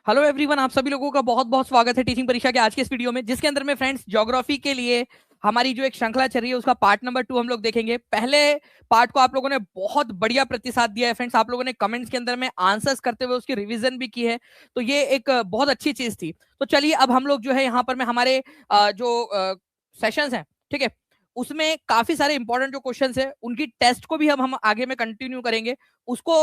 Hello everyone, आप सभी लोगों का बहुत बहुत स्वागत है टीचिंग परीक्षा के आज के इस वीडियो में, जिसके अंदर में फ्रेंड्स ज्योग्राफी के लिए हमारी जो एक श्रृंखला चल रही है उसका पार्ट नंबर 2 हम लोग देखेंगे। पहले पार्ट को आप लोगों ने बहुत बढ़िया प्रतिसाद दिया है फ्रेंड्स, आप लोगों ने कमेंट्स के अंदर में आंसर्स करते हुए उसकी रिवीजन भी की है, तो ये एक बहुत अच्छी चीज थी। तो चलिए अब हम लोग जो है यहाँ पर में हमारे जो सेशंस हैं, ठीक है, उसमें काफी सारे इंपॉर्टेंट जो क्वेश्चंस है उनकी टेस्ट को भी हम आगे में कंटिन्यू करेंगे। उसको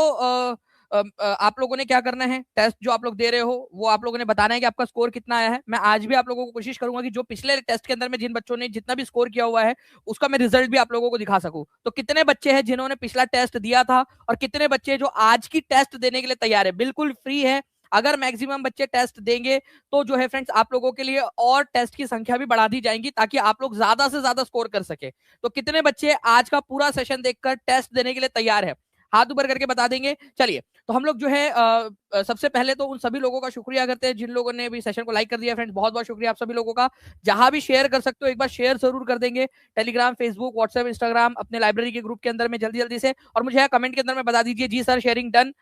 आप लोगों ने क्या करना है, टेस्ट जो आप लोग दे रहे हो वो आप लोगों ने बताना है कि आपका स्कोर कितना आया है। मैं आज भी आप लोगों को कोशिश करूंगा कि जो पिछले टेस्ट के अंदर में जिन बच्चों ने जितना भी स्कोर किया हुआ है उसका मैं रिजल्ट भी आप लोगों को दिखा सकूं। तो कितने बच्चे हैं जिन्होंने पिछला टेस्ट दिया था और कितने बच्चे जो आज की टेस्ट देने के लिए तैयार है, बिल्कुल फ्री है। अगर मैक्सिमम बच्चे टेस्ट देंगे तो जो है फ्रेंड्स आप लोगों के लिए और टेस्ट की संख्या भी बढ़ा दी जाएंगी ताकि आप लोग ज्यादा से ज्यादा स्कोर कर सके। तो कितने बच्चे आज का पूरा सेशन देखकर टेस्ट देने के लिए तैयार है, हाथ ऊपर करके बता देंगे। चलिए तो हम लोग जो है सबसे पहले तो उन सभी लोगों का शुक्रिया करते हैं जिन लोगों ने भी सेशन को लाइक कर दिया। फ्रेंड्स बहुत बहुत शुक्रिया आप सभी लोगों का। जहां भी शेयर कर सकते हो एक बार शेयर जरूर कर देंगे, टेलीग्राम, फेसबुक, व्हाट्सएप, इंस्टाग्राम, अपने लाइब्रेरी के ग्रुप के अंदर में जल्दी जल्दी से। और मुझे कमेंट के अंदर में बता दीजिए जी सर शेयरिंग डन,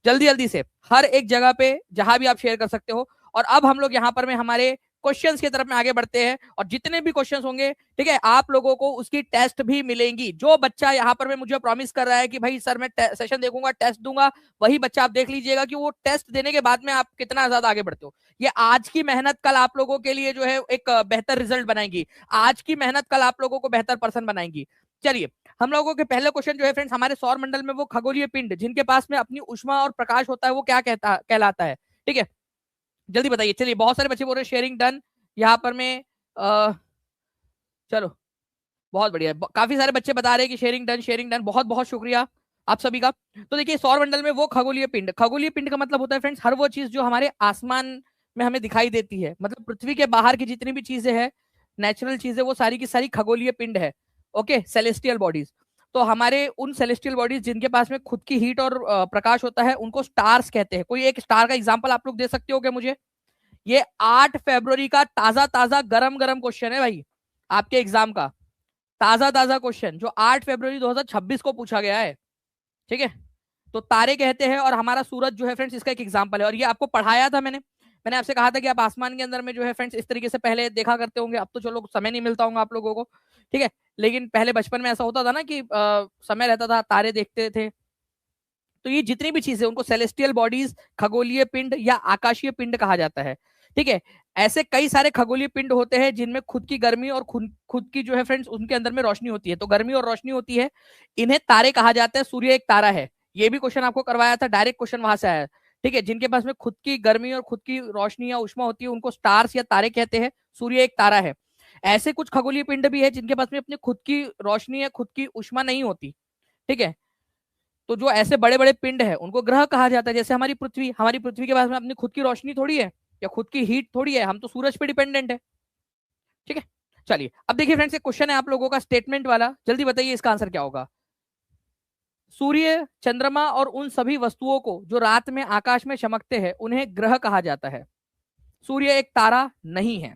जल्दी जल्दी से हर एक जगह पे जहां भी आप शेयर कर सकते हो। और अब हम लोग यहाँ पर में हमारे क्वेश्चंस की तरफ में आगे बढ़ते हैं और जितने भी क्वेश्चंस होंगे, ठीक है, आप लोगों को उसकी टेस्ट भी मिलेंगी। जो बच्चा यहाँ पर में मुझे प्रॉमिस कर रहा है कि भाई सर मैं सेशन देखूंगा, टेस्ट दूंगा, वही बच्चा आप देख लीजिएगा कि वो टेस्ट देने के बाद में आप कितना ज्यादा आगे बढ़ते हो। ये आज की मेहनत कल आप लोगों के लिए जो है एक बेहतर रिजल्ट बनाएंगी, आज की मेहनत कल आप लोगों को बेहतर पर्सन बनाएंगी। चलिए हम लोगों के पहले क्वेश्चन जो है फ्रेंड्स, हमारे सौर मंडल में वो खगोलीय पिंड जिनके पास में अपनी उष्मा और प्रकाश होता है वो क्या कहलाता है, ठीक है, जल्दी बताइए। चलिए बहुत सारे बच्चे बोल रहे हैं शेयरिंग डन यहाँ पर में चलो बहुत बढ़िया, काफी सारे बच्चे बता रहे हैं कि शेयरिंग डन, बहुत बहुत शुक्रिया आप सभी का। तो देखिए सौर मंडल में वो खगोलीय पिंड का मतलब होता है फ्रेंड्स हर वो चीज जो हमारे आसमान में हमें दिखाई देती है, मतलब पृथ्वी के बाहर की जितनी भी चीजें हैं, नेचुरल चीजें, वो सारी की सारी खगोलीय पिंड है। Okay, celestial bodies. तो हमारे उन सेलेस्टियल बॉडीज जिनके पास में खुद की हीट और प्रकाश होता है उनको स्टार्स कहते हैं। कोई एक स्टार का एग्जाम्पल आप लोग दे सकते हो क्या मुझे? ये 8 फरवरी का ताजा ताजा गरम गरम क्वेश्चन है भाई, आपके एग्जाम का ताजा ताजा क्वेश्चन जो 8 फरवरी 2026 को पूछा गया है, ठीक है। तो तारे कहते हैं और हमारा सूरज जो है फ्रेंड्स इसका एक एग्जांपल है। और ये आपको पढ़ाया था मैंने आपसे कहा था कि आप आसमान के अंदर में जो है फ्रेंड्स इस तरीके से पहले देखा करते होंगे। अब तो चलो समय नहीं मिलता होगा आप लोगों को, ठीक है, लेकिन पहले बचपन में ऐसा होता था ना कि समय रहता था, तारे देखते थे। तो ये जितनी भी चीजें उनको सेलेस्टियल बॉडीज, खगोलीय पिंड या आकाशीय पिंड कहा जाता है, ठीक है। ऐसे कई सारे खगोलीय पिंड होते हैं जिनमें खुद की गर्मी और खुद की जो है फ्रेंड्स उनके अंदर में रोशनी होती है, तो गर्मी और रोशनी होती है, इन्हें तारे कहा जाता है। सूर्य एक तारा है, ये भी क्वेश्चन आपको करवाया था, डायरेक्ट क्वेश्चन वहां से आया, ठीक है। जिनके पास में खुद की गर्मी और खुद की रोशनी या उष्मा होती है उनको स्टार्स या तारे कहते हैं। सूर्य एक तारा है। ऐसे कुछ खगोलीय पिंड भी है जिनके पास में अपनी खुद की रोशनी या खुद की उष्मा नहीं होती, ठीक है। तो जो ऐसे बड़े बड़े पिंड है उनको ग्रह कहा जाता है। जैसे हमारी पृथ्वी के पास में अपनी खुद की रोशनी थोड़ी है या खुद की हीट थोड़ी है, हम तो सूरज पे डिपेंडेंट है, ठीक है। चलिए अब देखिए फ्रेंड्स, एक क्वेश्चन है आप लोगों का स्टेटमेंट वाला, जल्दी बताइए इसका आंसर क्या होगा। सूर्य, चंद्रमा और उन सभी वस्तुओं को जो रात में आकाश में चमकते हैं उन्हें ग्रह कहा जाता है। सूर्य एक तारा नहीं है।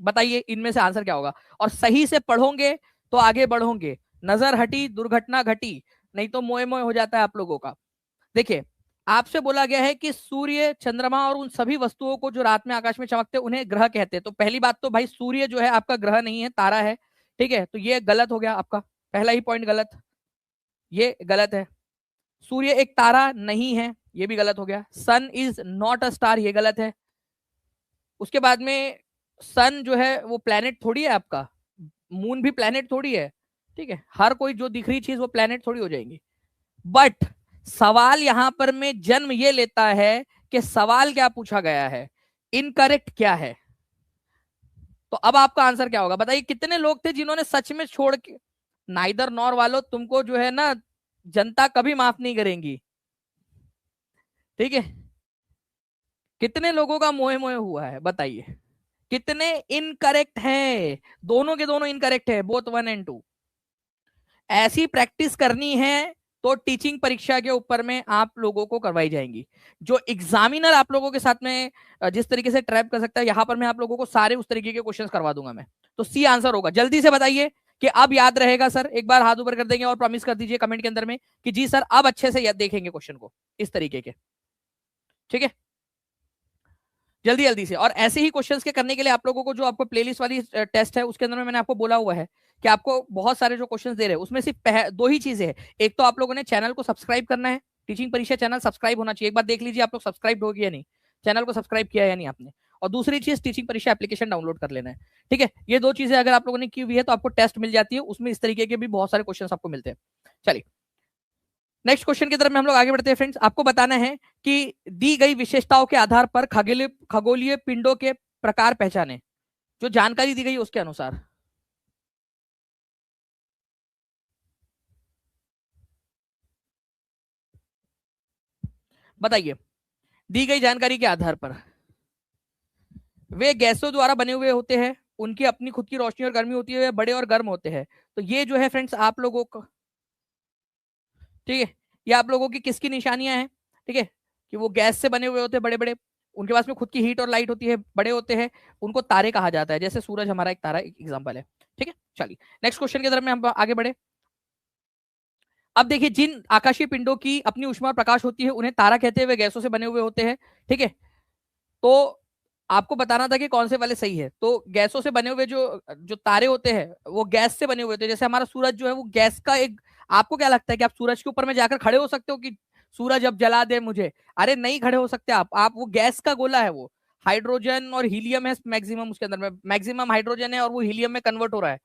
बताइए इनमें से आंसर क्या होगा। और सही से पढ़ोगे तो आगे बढ़ोगे, नजर हटी दुर्घटना घटी, नहीं तो मोए मोए हो जाता है आप लोगों का। देखिए आपसे बोला गया है कि सूर्य, चंद्रमा और उन सभी वस्तुओं को जो रात में आकाश में चमकते हैं उन्हें ग्रह कहते हैं। तो पहली बात तो भाई सूर्य जो है आपका ग्रह नहीं है, तारा है, ठीक है। तो ये गलत हो गया आपका, पहला ही पॉइंट गलत, ये गलत है। सूर्य एक तारा नहीं है, ये भी गलत हो गया। सन इज नॉट अ स्टार, ये गलत है। उसके बाद में सन जो है वो प्लेनेट थोड़ी है आपका, मून भी प्लेनेट थोड़ी है, ठीक है। हर कोई जो दिख रही चीज वो प्लेनेट थोड़ी हो जाएंगी। बट सवाल यहां पर में जन्म ये लेता है कि सवाल क्या पूछा गया है, इनकरेक्ट क्या है। तो अब आपका आंसर क्या होगा बताइए। कितने लोग थे जिन्होंने सच में छोड़ के, नाइदर नॉर वालों, तुमको जो है ना जनता कभी माफ नहीं करेंगी, ठीक है। कितने लोगों का मोहे मोहे हुआ है बताइए, कितने इनकरेक्ट हैं। दोनों के दोनों इनकरेक्ट है, बोथ 1 और 2। ऐसी प्रैक्टिस करनी है तो टीचिंग परीक्षा के ऊपर में आप लोगों को करवाई जाएंगी। जो एग्जामिनर आप लोगों के साथ में जिस तरीके से ट्रैप कर सकता है, यहां पर मैं आप लोगों को सारे उस तरीके के क्वेश्चंस करवा दूंगा मैं। तो सी आंसर होगा, जल्दी से बताइए कि अब याद रहेगा सर। एक बार हाथ ऊपर कर देंगे और प्रॉमिस कर दीजिए कमेंट के अंदर में कि जी सर अब अच्छे से याद देखेंगे क्वेश्चन को इस तरीके के, ठीक है। जल्दी जल्दी से। और ऐसे ही क्वेश्चंस के करने के लिए आप लोगों को जो आपको प्लेलिस्ट वाली टेस्ट है उसके अंदर में मैंने आपको बोला हुआ है कि आपको बहुत सारे जो क्वेश्चंस दे रहे हैं उसमें सिर्फ दो ही चीजें हैं। एक तो आप लोगों ने चैनल को सब्सक्राइब करना है, टीचिंग परीक्षा चैनल सब्सक्राइब होना चाहिए, एक बार देख लीजिए आप लोग सब्सक्राइब हो गया नहीं, चैनल को सब्सक्राइब किया या नहीं आपने। और दूसरी चीज टीचिंग परीक्षा एप्लीकेशन डाउनलोड कर लेना है। ठीक है, ये दो चीजें अगर आप लोगों ने की हुई है तो आपको टेस्ट मिल जाती है, उसमें इस तरीके के भी बहुत सारे क्वेश्चन आपको मिलते हैं। चलिए नेक्स्ट क्वेश्चन की तरफ में हम लोग आगे बढ़ते हैं फ्रेंड्स। आपको बताना है कि दी गई विशेषताओं के आधार पर खगोलीय पिंडों के प्रकार पहचाने, जो जानकारी दी गई है उसके अनुसार। बताइए, दी गई जानकारी के आधार पर वे गैसों द्वारा बने हुए होते हैं, उनकी अपनी खुद की रोशनी और गर्मी होती है, वे बड़े और गर्म होते हैं। तो ये जो है फ्रेंड्स आप लोगों को, ठीक है, ये आप लोगों की किसकी निशानियां हैं, ठीक है, कि वो गैस से बने हुए होते हैं बड़े बड़े, उनके पास में खुद की हीट और लाइट होती है, बड़े होते हैं, उनको तारे कहा जाता है, जैसे सूरज हमारा एक तारा एग्जाम्पल है। ठीक है, चलिए नेक्स्ट क्वेश्चन की तरफ में हम आगे बढ़े। अब देखिए, जिन आकाशीय पिंडों की अपनी ऊष्मा और प्रकाश होती है उन्हें तारा कहते हैं, वे गैसों से बने हुए होते हैं। ठीक है, तो आपको बताना था कि कौन से वाले सही है। तो गैसों से बने हुए जो जो तारे होते हैं वो गैस से बने हुए होते हैं, जैसे हमारा सूरज जो है वो गैस का एक, आपको क्या लगता है कि आप सूरज के ऊपर में जाकर खड़े हो सकते हो कि सूरज अब जला दे मुझे? अरे नहीं खड़े हो सकते आप वो गैस का गोला है, वो हाइड्रोजन और हीलियम है मैक्सिमम, उसके अंदर में मैक्सिमम हाइड्रोजन है और वो हीलियम में कन्वर्ट हो रहा है,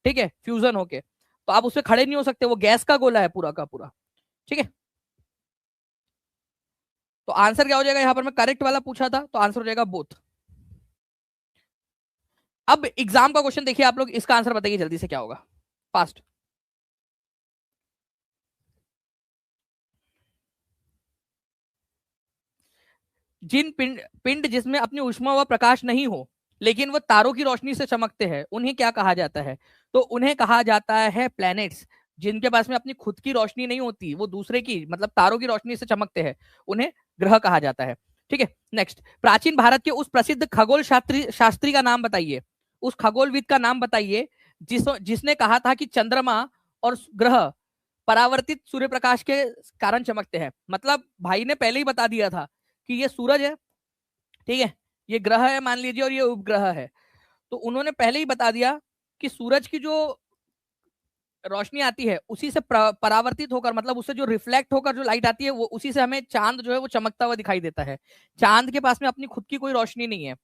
ठीक है, फ्यूजन होके। तो आप उससे खड़े नहीं हो सकते, वो गैस का गोला है पूरा का पूरा। ठीक है, तो आंसर क्या हो जाएगा यहाँ पर? मैं करेक्ट वाला पूछा था तो आंसर हो जाएगा बोथ। अब एग्जाम का क्वेश्चन देखिए आप लोग, इसका आंसर बताइए जल्दी से क्या होगा, फास्ट। जिन पिंड पिंड जिसमें अपनी ऊष्मा व प्रकाश नहीं हो लेकिन वो तारों की रोशनी से चमकते हैं उन्हें क्या कहा जाता है? तो उन्हें कहा जाता है प्लैनेट्स। जिनके पास में अपनी खुद की रोशनी नहीं होती, वो दूसरे की मतलब तारों की रोशनी से चमकते हैं, उन्हें ग्रह कहा जाता है। ठीक है, नेक्स्ट, प्राचीन भारत के उस प्रसिद्ध खगोल शास्त्री का नाम बताइए, उस खगोलविद का नाम बताइए जिसने कहा था कि चंद्रमा और ग्रह परावर्तित सूर्य प्रकाश के कारण चमकते हैं। मतलब भाई ने पहले ही बता दिया था कि ये सूरज है, ठीक है, ये ग्रह है मान लीजिए और ये उपग्रह है। तो उन्होंने पहले ही बता दिया कि सूरज की जो रोशनी आती है उसी से परावर्तित होकर, मतलब उससे जो रिफ्लेक्ट होकर जो लाइट आती है वो उसी से हमें चांद जो है वो चमकता हुआ दिखाई देता है। चांद के पास में अपनी खुद की कोई रोशनी नहीं है,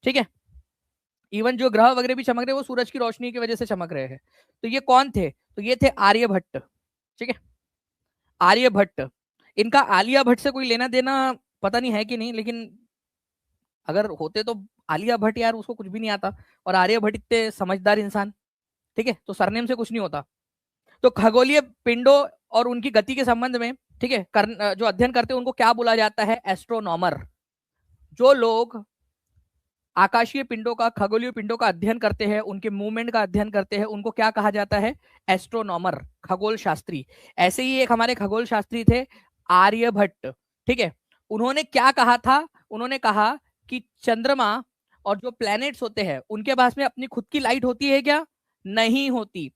ठीक है, इवन जो ग्रह वगैरह भी चमक रहे हैं वो सूरज की रोशनी की वजह से चमक रहे हैं। तो ये कौन थे? तो ये थे आर्यभट्ट। ठीक है, आर्यभट्ट। इनका आलिया भट्ट से कोई लेना देना पता नहीं है कि नहीं, लेकिन अगर होते तो आलिया भट्ट यार उसको कुछ भी नहीं आता, और आर्यभट्ट इतने समझदार इंसान, ठीक है, तो सरनेम से कुछ नहीं होता। तो खगोलीय पिंडों और उनकी गति के संबंध में, ठीक है, जो अध्ययन करते हैं उनको क्या बोला जाता है? एस्ट्रोनॉमर। जो लोग आकाशीय पिंडों का, खगोलीय पिंडों का अध्ययन करते हैं, उनके मूवमेंट का अध्ययन करते हैं, उनको क्या कहा जाता है? एस्ट्रोनॉमर, खगोल शास्त्री। ऐसे ही एक हमारे खगोल शास्त्री थे आर्यभट्ट। ठीक है, उन्होंने क्या कहा था? उन्होंने कहा कि चंद्रमा और जो प्लैनेट्स होते हैं उनके पास में अपनी खुद की लाइट होती है क्या? नहीं होती।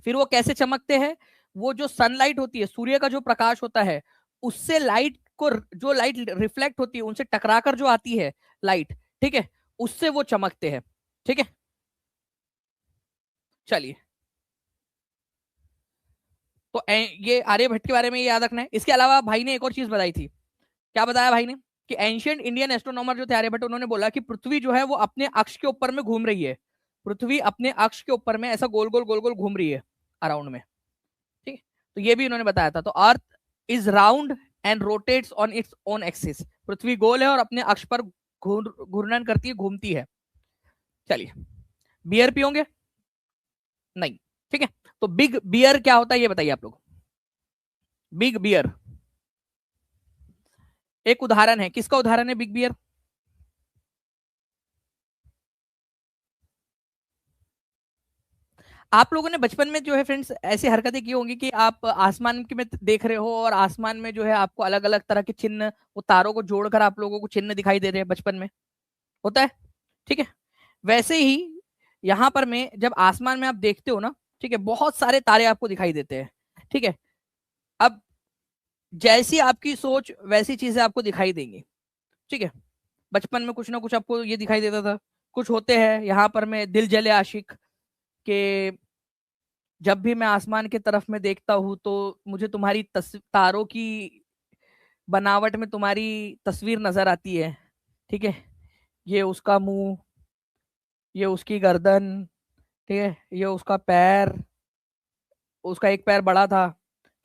फिर वो कैसे चमकते हैं? वो जो सनलाइट होती है, सूर्य का जो प्रकाश होता है, उससे लाइट को, जो लाइट रिफ्लेक्ट होती है उनसे टकराकर जो आती है लाइट, ठीक है, उससे वो चमकते हैं। ठीक है, चलिए, तो ये आर्यभट्ट के बारे में ये याद रखना है। इसके अलावा भाई ने एक और चीज बताई थी। क्या बताया भाई ने? कि एंशियंट इंडियन एस्ट्रोनॉमर जो थे आर्यभट्ट, उन्होंने बोला कि पृथ्वी जो है वो अपने अक्ष के ऊपर में घूम रही है। पृथ्वी अपने अक्ष के ऊपर में ऐसा गोल गोल घूम रही है अराउंड में। ठीक है, तो ये भी इन्होंने बताया था। तो earth is round and rotates on its own axis. पृथ्वी गोल है और अपने अक्ष पर घूर्णन करती है, घूमती है। चलिए, बियर पियोगे? नहीं। ठीक है, तो बिग बियर क्या होता है ये बताइए आप लोग। बिग बियर एक उदाहरण है, किसका उदाहरण है बिग बियर? आप लोगों ने बचपन में जो है फ्रेंड्स ऐसी हरकतें की होंगी कि आप आसमान में देख रहे हो और आसमान में जो है आपको अलग अलग तरह के चिन्ह, वो तारों को जोड़कर आप लोगों को चिन्ह दिखाई दे रहे हैं बचपन में, होता है, ठीक है। वैसे ही यहाँ पर में जब आसमान में आप देखते हो ना, ठीक है, बहुत सारे तारे आपको दिखाई देते हैं, ठीक है। अब जैसी आपकी सोच वैसी चीजें आपको दिखाई देंगी, ठीक है। बचपन में कुछ ना कुछ आपको ये दिखाई देता था, कुछ होते हैं यहाँ पर मैं दिल जले आशिक के, जब भी मैं आसमान की तरफ में देखता हूँ तो मुझे तुम्हारी तारों की बनावट में तुम्हारी तस्वीर नजर आती है। ठीक है, ये उसका मुंह, ये उसकी गर्दन, ठीक है, ये उसका पैर, उसका एक पैर बड़ा था,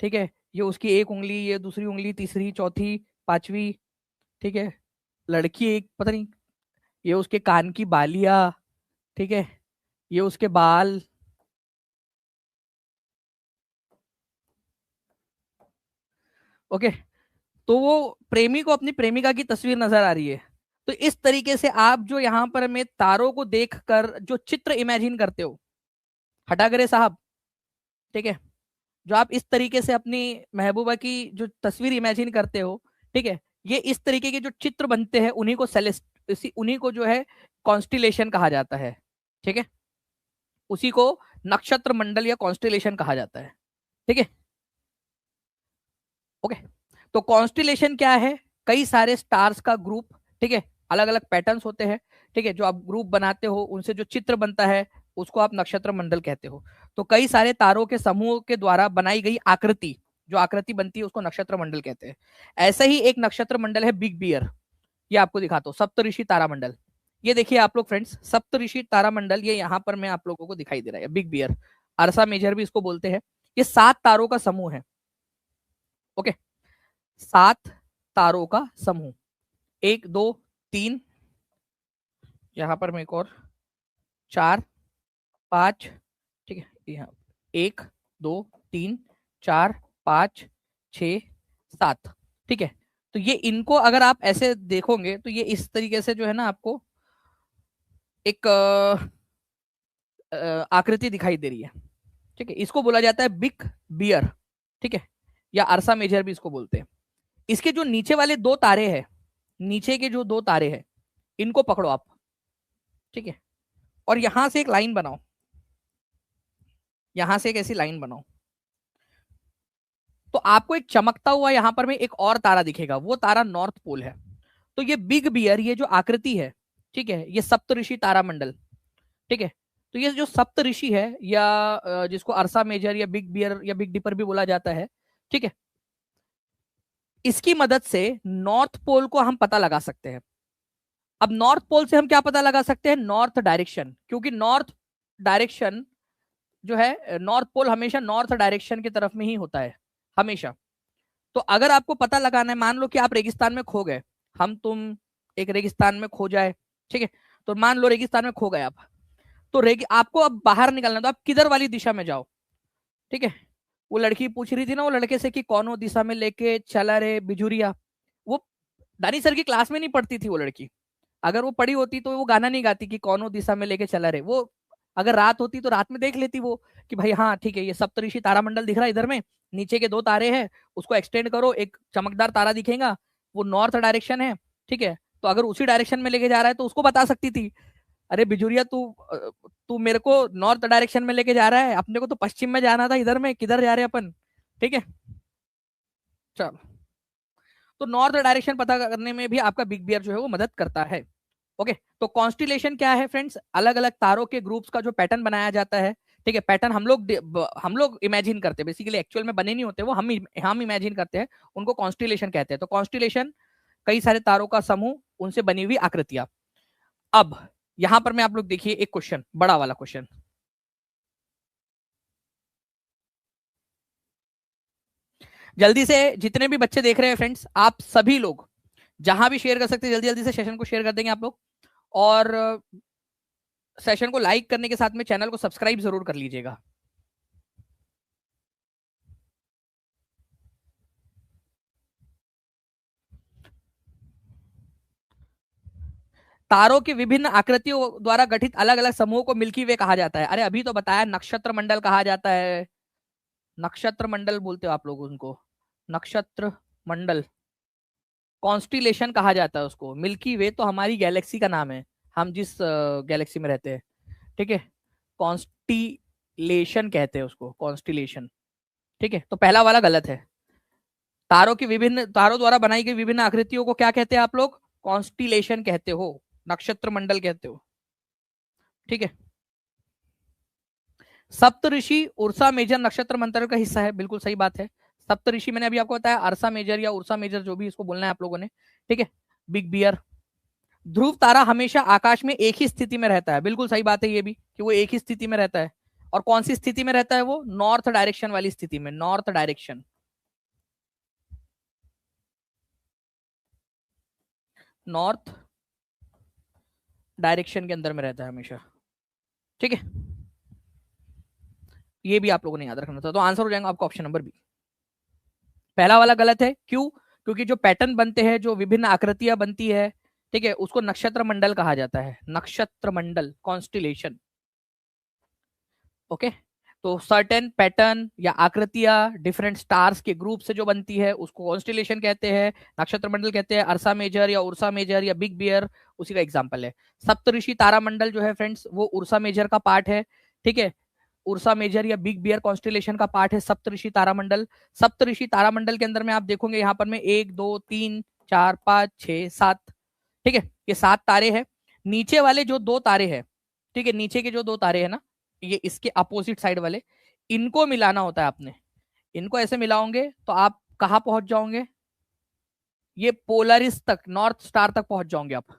ठीक है, ये उसकी एक उंगली, ये दूसरी उंगली, तीसरी, चौथी, पांचवी, ठीक है, लड़की एक पता नहीं, ये उसके कान की बालियां, ठीक है, ये उसके बाल। ओके, तो वो प्रेमी को अपनी प्रेमिका की तस्वीर नजर आ रही है। तो इस तरीके से आप जो यहाँ पर में तारों को देखकर जो चित्र इमेजिन करते हो, हटागरे साहब, ठीक है, जो आप इस तरीके से अपनी महबूबा की जो तस्वीर इमेजिन करते हो, ठीक है, ये इस तरीके के जो चित्र बनते हैं उन्हीं को सेलेस्ट, उन्हीं को जो है कॉन्स्टिलेशन कहा जाता है। ठीक है, उसी को नक्षत्र मंडल या कॉन्स्टिलेशन कहा जाता है। ठीक है, ओके। तो कॉन्स्टिलेशन क्या है? कई सारे स्टार्स का ग्रुप, ठीक है, अलग अलग पैटर्न्स होते हैं, ठीक है, जो आप ग्रुप बनाते हो उनसे जो चित्र बनता है उसको आप नक्षत्र मंडल कहते हो। तो कई सारे तारों के समूह के द्वारा बनाई गई आकृति, जो आकृति बनती है उसको नक्षत्र मंडल कहते हैं। ऐसे ही एक नक्षत्र मंडल है बिग बियर, ये आपको दिखाता हूँ, सप्तऋषि तारा मंडल। ये देखिए आप लोग फ्रेंड्स, सप्तऋषि तारा मंडल ये यहाँ पर मैं आप लोगों को दिखाई दे रहा है, बिग बियर, अरसा मेजर भी इसको बोलते हैं। ये 7 तारों का समूह है। ओके, 7 तारों का समूह, 1 2 3, यहां पर मैं एक और, 4 5, ठीक है, यहाँ 1 2 3 4 5 6 7, ठीक है। तो ये इनको अगर आप ऐसे देखोगे तो ये इस तरीके से जो है ना आपको एक आकृति दिखाई दे रही है। ठीक है, इसको बोला जाता है बिग बियर, ठीक है, या अरसा मेजर भी इसको बोलते हैं। इसके जो नीचे वाले 2 तारे हैं, नीचे के जो 2 तारे हैं इनको पकड़ो आप, ठीक है, और यहां से एक लाइन बनाओ, यहां से एक ऐसी लाइन बनाओ, तो आपको एक चमकता हुआ यहां पर में एक और तारा दिखेगा, वो तारा नॉर्थ पोल है। तो ये बिग बियर, ये जो आकृति है, ठीक है, ये सप्तऋषि तारा मंडल, ठीक है। तो ये जो सप्तऋषि है या जिसको अरसा मेजर या बिग बियर या बिग डिपर भी बोला जाता है, ठीक है, इसकी मदद से नॉर्थ पोल को हम पता लगा सकते हैं। अब नॉर्थ पोल से हम क्या पता लगा सकते हैं? नॉर्थ डायरेक्शन, क्योंकि नॉर्थ डायरेक्शन जो है, नॉर्थ पोल हमेशा नॉर्थ डायरेक्शन की तरफ में ही होता है, हमेशा। तो अगर आपको पता लगाना है, मान लो कि आप रेगिस्तान में खो गए, हम तुम एक रेगिस्तान में खो जाए, ठीक है, तो मान लो रेगिस्तान में खो गए आप, तो आपको अब बाहर निकलना, तो आप किधर वाली दिशा में जाओ? ठीक है, वो लड़की पूछ रही थी ना वो लड़के से कि कौन दिशा में लेके चला रे बिजुरिया, वो दानी सर की क्लास में नहीं पढ़ती थी वो लड़की। अगर वो पढ़ी होती तो वो गाना नहीं गाती कि कौन दिशा में लेके चला रे, वो अगर रात होती तो रात में देख लेती वो कि भाई हाँ ठीक है, ये सप्तऋषि तारामंडल दिख रहा है इधर में, नीचे के 2 तारे हैं, उसको एक्सटेंड करो, एक चमकदार तारा दिखेगा, वो नॉर्थ डायरेक्शन है, ठीक है। तो अगर उसी डायरेक्शन में लेके जा रहा है तो उसको बता सकती थी, अरे बिजुरिया तू तू मेरे को नॉर्थ डायरेक्शन में लेके जा रहा है, अपने को तो पश्चिम में जाना था, इधर में किधर जा रहे हैं अपन? ठीक है, चलो। तो नॉर्थ डायरेक्शन पता करने में भी आपका बिग बियर जो है वो मदद करता है। ओके, तो कॉन्स्टिलेशन क्या है फ्रेंड्स? अलग अलग तारों के ग्रुप्स का जो पैटर्न बनाया जाता है, ठीक है, पैटर्न हम लोग इमेजिन करते हैं, बेसिकली एक्चुअल में बने नहीं होते वो, हम इमेजिन करते हैं, उनको कॉन्स्टिलेशन कहते हैं। तो कॉन्स्टिलेशन कई सारे तारों का समूह, उनसे बनी हुई आकृतियां। अब यहां पर मैं आप लोग देखिए एक क्वेश्चन, बड़ा वाला क्वेश्चन, जल्दी से जितने भी बच्चे देख रहे हैं फ्रेंड्स, आप सभी लोग जहां भी शेयर कर सकते हैं जल्दी जल्दी से सेशन को शेयर कर देंगे आप लोग, और सेशन को लाइक करने के साथ में चैनल को सब्सक्राइब जरूर कर लीजिएगा। तारों की विभिन्न आकृतियों द्वारा गठित अलग अलग समूह को मिल्की वे कहा जाता है। अरे अभी तो बताया, नक्षत्र मंडल कहा जाता है, नक्षत्र मंडल बोलते हो आप लोग उनको, नक्षत्र मंडल, कॉन्स्टिलेशन कहा जाता है उसको। मिल्की वे तो हमारी गैलेक्सी का नाम है, हम जिस गैलेक्सी में रहते हैं, ठीक है, कॉन्स्टिलेशन कहते हैं उसको, कॉन्स्टिलेशन, ठीक है। तो पहला वाला गलत है। तारों द्वारा बनाई गई विभिन्न आकृतियों को क्या कहते हैं आप लोग? कॉन्स्टिलेशन कहते हो, नक्षत्र मंडल कहते हो। ठीक है, सप्तऋषि उर्सा मेजर नक्षत्र मंडल का हिस्सा है, बिल्कुल सही बात है। सप्तऋषि मैंने अभी आपको बताया, अर्सा मेजर या उर्सा मेजर जो भी इसको बोलना है आप लोगों ने। ठीक है, बिग बियर। ध्रुव तारा हमेशा आकाश में एक ही स्थिति में रहता है, बिल्कुल सही बात है ये भी कि वो एक ही स्थिति में रहता है। और कौन सी स्थिति में रहता है वो? नॉर्थ डायरेक्शन वाली स्थिति में, नॉर्थ डायरेक्शन, नॉर्थ डायरेक्शन के अंदर में रहता है हमेशा। ठीक है, ये भी आप लोगों ने याद रखना था। तो आंसर हो जाएगा आपका ऑप्शन नंबर बी। पहला वाला गलत है, क्यों? क्योंकि जो पैटर्न बनते हैं, जो विभिन्न आकृतियां बनती है, ठीक है, उसको नक्षत्र मंडल कहा जाता है, नक्षत्र मंडल, कॉन्स्टिलेशन। ओके, तो सर्टेन पैटर्न या आकृतियां डिफरेंट स्टार्स के ग्रुप से जो बनती है उसको कॉन्स्टिलेशन कहते हैं, नक्षत्र मंडल कहते हैं। अर्सा मेजर या उर्सा मेजर या बिग बियर उसी का एग्जांपल है। सप्तऋषि तारा मंडल जो है फ्रेंड्स, वो उर्सा मेजर का पार्ट है। ठीक है, उर्सा मेजर या बिग बियर कॉन्स्टिलेशन का पार्ट है सप्तऋषि तारामंडल। सप्तऋषि तारामंडल के अंदर में आप देखोगे यहाँ पर में 1 2 3 4 5 6 7, ठीक है, ये 7 तारे हैं। नीचे वाले जो 2 तारे हैं, ठीक है, नीचे के जो 2 तारे हैं ना, ये इसके अपोजिट साइड वाले, इनको मिलाना होता है आपने। इनको ऐसे मिलाओगे तो आप कहाँ पहुंच जाओगे? ये पोलरिस तक, नॉर्थ स्टार तक पहुंच जाओगे आप।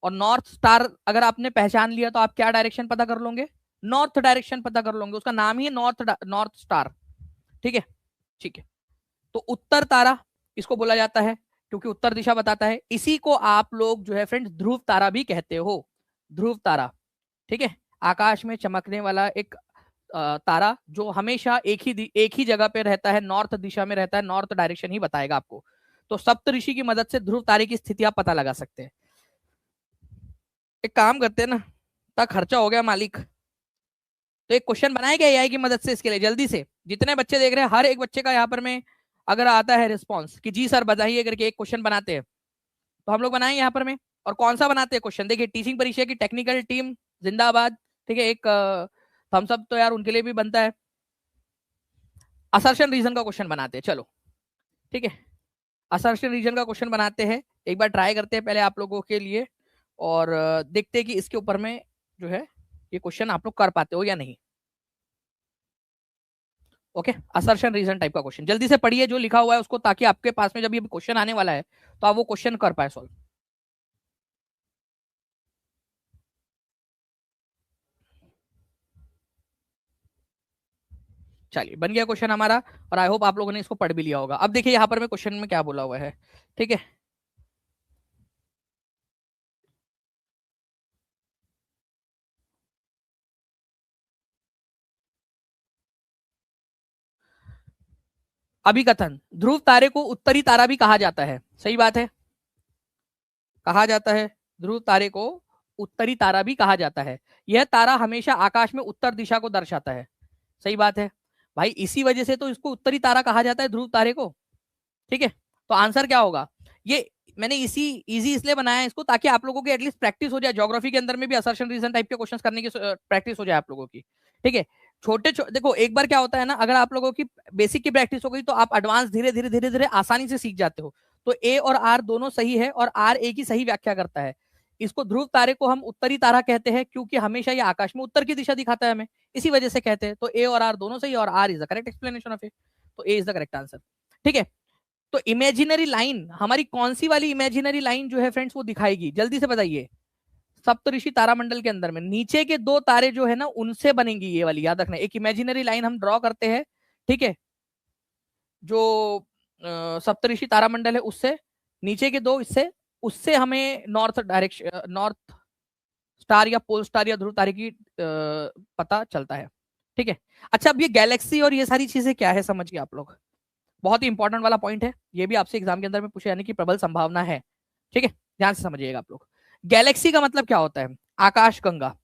और नॉर्थ स्टार अगर आपने पहचान लिया तो आप क्या डायरेक्शन पता कर लोगे? नॉर्थ डायरेक्शन पता कर लोगे, उसका नाम ही है नॉर्थ स्टार। ठीक है, ठीक है। तो उत्तर तारा इसको बोला जाता है क्योंकि उत्तर दिशा बताता है। इसी को आप लोग जो है फ्रेंड्स ध्रुव तारा भी कहते हो, ध्रुव तारा। ठीक है, आकाश में चमकने वाला एक तारा जो हमेशा एक ही जगह पे रहता है, नॉर्थ दिशा में रहता है, नॉर्थ डायरेक्शन ही बताएगा आपको। तो सप्तऋषि की मदद से ध्रुव तारे की स्थिति आप पता लगा सकते हैं। एक काम करते हैं ना, इतना खर्चा हो गया मालिक, तो एक क्वेश्चन बनाएगा एआई की मदद से इसके लिए जल्दी से। जितने बच्चे देख रहे हैं, हर एक बच्चे का यहाँ पर में अगर आता है रिस्पॉन्स कि जी सर बताइए करके एक क्वेश्चन बनाते हैं, तो हम लोग बनाएंगे यहाँ पर में। और कौन सा बनाते हैं क्वेश्चन? देखिए, टीचिंग परीक्षा की टेक्निकल टीम जिंदाबाद। ठीक है, एक थम्स अप तो यार उनके लिए भी बनता है। असर्शन रीजन का क्वेश्चन बनाते हैं, चलो। ठीक है, असर्शन रीजन का क्वेश्चन बनाते हैं, एक बार ट्राई करते हैं पहले आप लोगों के लिए, और देखते हैं कि इसके ऊपर में जो है ये क्वेश्चन आप लोग कर पाते हो या नहीं। ओके, असर्शन रीजन टाइप का क्वेश्चन जल्दी से पढ़िए जो लिखा हुआ है उसको, ताकि आपके पास में जब ये क्वेश्चन आने वाला है तो आप वो क्वेश्चन कर पाए सॉल्व। चलिए, बन गया क्वेश्चन हमारा, और आई होप आप लोगों ने इसको पढ़ भी लिया होगा। अब देखिए यहाँ पर में क्वेश्चन में क्या बोला हुआ है। ठीक है, अभिकथन, ध्रुव तारे को उत्तरी तारा भी कहा जाता है, सही बात है, कहा जाता है। ध्रुव तारे को उत्तरी तारा भी कहा जाता है। यह तारा हमेशा आकाश में उत्तर दिशा को दर्शाता है, सही बात है भाई, इसी वजह से तो इसको उत्तरी तारा कहा जाता है, ध्रुव तारे को। ठीक है, तो आंसर क्या होगा? ये मैंने इजी इसलिए बनाया है इसको, ताकि आप लोगों की एटलीस्ट प्रैक्टिस हो जाए, ज्योग्राफी के अंदर में भी असर्शन रीजन टाइप के क्वेश्चंस करने की प्रैक्टिस हो जाए आप लोगों की। ठीक है, देखो एक बार क्या होता है ना, अगर आप लोगों की बेसिक की प्रैक्टिस हो गई तो आप एडवांस धीरे धीरे धीरे धीरे आसानी से सीख जाते हो। तो ए और आर दोनों सही है, और आर ए की सही व्याख्या करता है। इसको ध्रुव तारे को हम उत्तरी तारा कहते हैं क्योंकि हमेशा ये आकाश में उत्तर की दिशा दिखाता है हमें, इसी वजह से कहते हैं। तो ए और आर दोनों सही, और R is the correct explanation of A, तो A is the correct answer. ठीक है, तो इमेजिनरी लाइन हमारी कौन सी वाली इमेजिनरी लाइन जो है फ्रेंड्स वो दिखाएगी, जल्दी से बताइए। सप्तऋषि तारामंडल के अंदर में नीचे के 2 तारे जो है ना उनसे बनेंगी ये वाली, याद रखना। एक इमेजिनरी लाइन हम ड्रॉ करते हैं, ठीक है, जो सप्तऋषि तारामंडल है उससे, नीचे के 2 इससे, उससे हमें नॉर्थ डायरेक्शन, नॉर्थ स्टार या पोल स्टार या ध्रुव तारे की पता चलता है। ठीक है, अच्छा, अब ये गैलेक्सी और ये सारी चीजें क्या है समझिए आप लोग, बहुत ही इंपॉर्टेंट वाला पॉइंट है ये भी, आपसे एग्जाम के अंदर में पूछे जाने की प्रबल संभावना है। ठीक है, ध्यान से समझिएगा आप लोग। गैलेक्सी का मतलब क्या होता है? आकाश गंगा,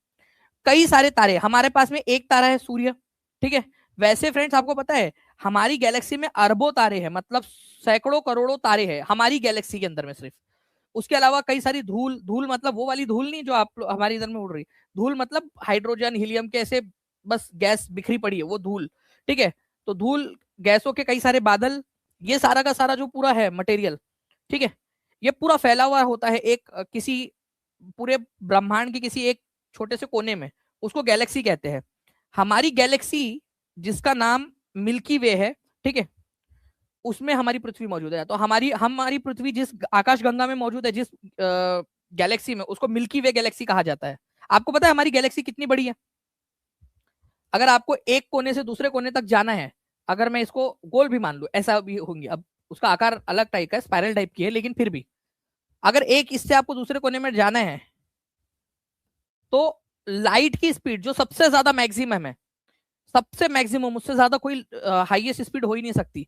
कई सारे तारे, हमारे पास में एक तारा है सूर्य। ठीक है, वैसे फ्रेंड्स आपको पता है हमारी गैलेक्सी में अरबों तारे हैं, मतलब सैकड़ों करोड़ों तारे हैं हमारी गैलेक्सी के अंदर में सिर्फ। उसके अलावा कई सारी धूल, धूल मतलब वो वाली धूल नहीं जो आप हमारे इधर में उड़ रही, धूल मतलब हाइड्रोजन हीलियम के ऐसे बस गैस बिखरी पड़ी है वो धूल। ठीक है, तो धूल, गैसों के कई सारे बादल, ये सारा का सारा जो पूरा है मटेरियल, ठीक है, ये पूरा फैला हुआ होता है एक किसी पूरे ब्रह्मांड के किसी एक छोटे से कोने में, उसको गैलेक्सी कहते हैं। हमारी गैलेक्सी जिसका नाम मिल्की वे है, ठीक है, उसमें हमारी पृथ्वी मौजूद है। तो हमारी हमारी पृथ्वी जिस आकाश गंगा में मौजूद है, जिस गैलेक्सी में, उसको मिल्की वे गैलेक्सी कहा जाता है। आपको पता है हमारी गैलेक्सी कितनी बड़ी है? अगर आपको एक कोने से दूसरे कोने तक जाना है, अगर मैं इसको गोल भी मान लू, ऐसा भी होंगी, अब उसका आकार अलग टाइप का है, स्पाइरल टाइप की है, लेकिन फिर भी अगर एक इससे आपको दूसरे कोने में जाना है, तो लाइट की स्पीड जो सबसे ज्यादा मैक्सिमम है, सबसे मैक्सिमम, उससे ज्यादा कोई हाईएस्ट स्पीड हो ही नहीं सकती,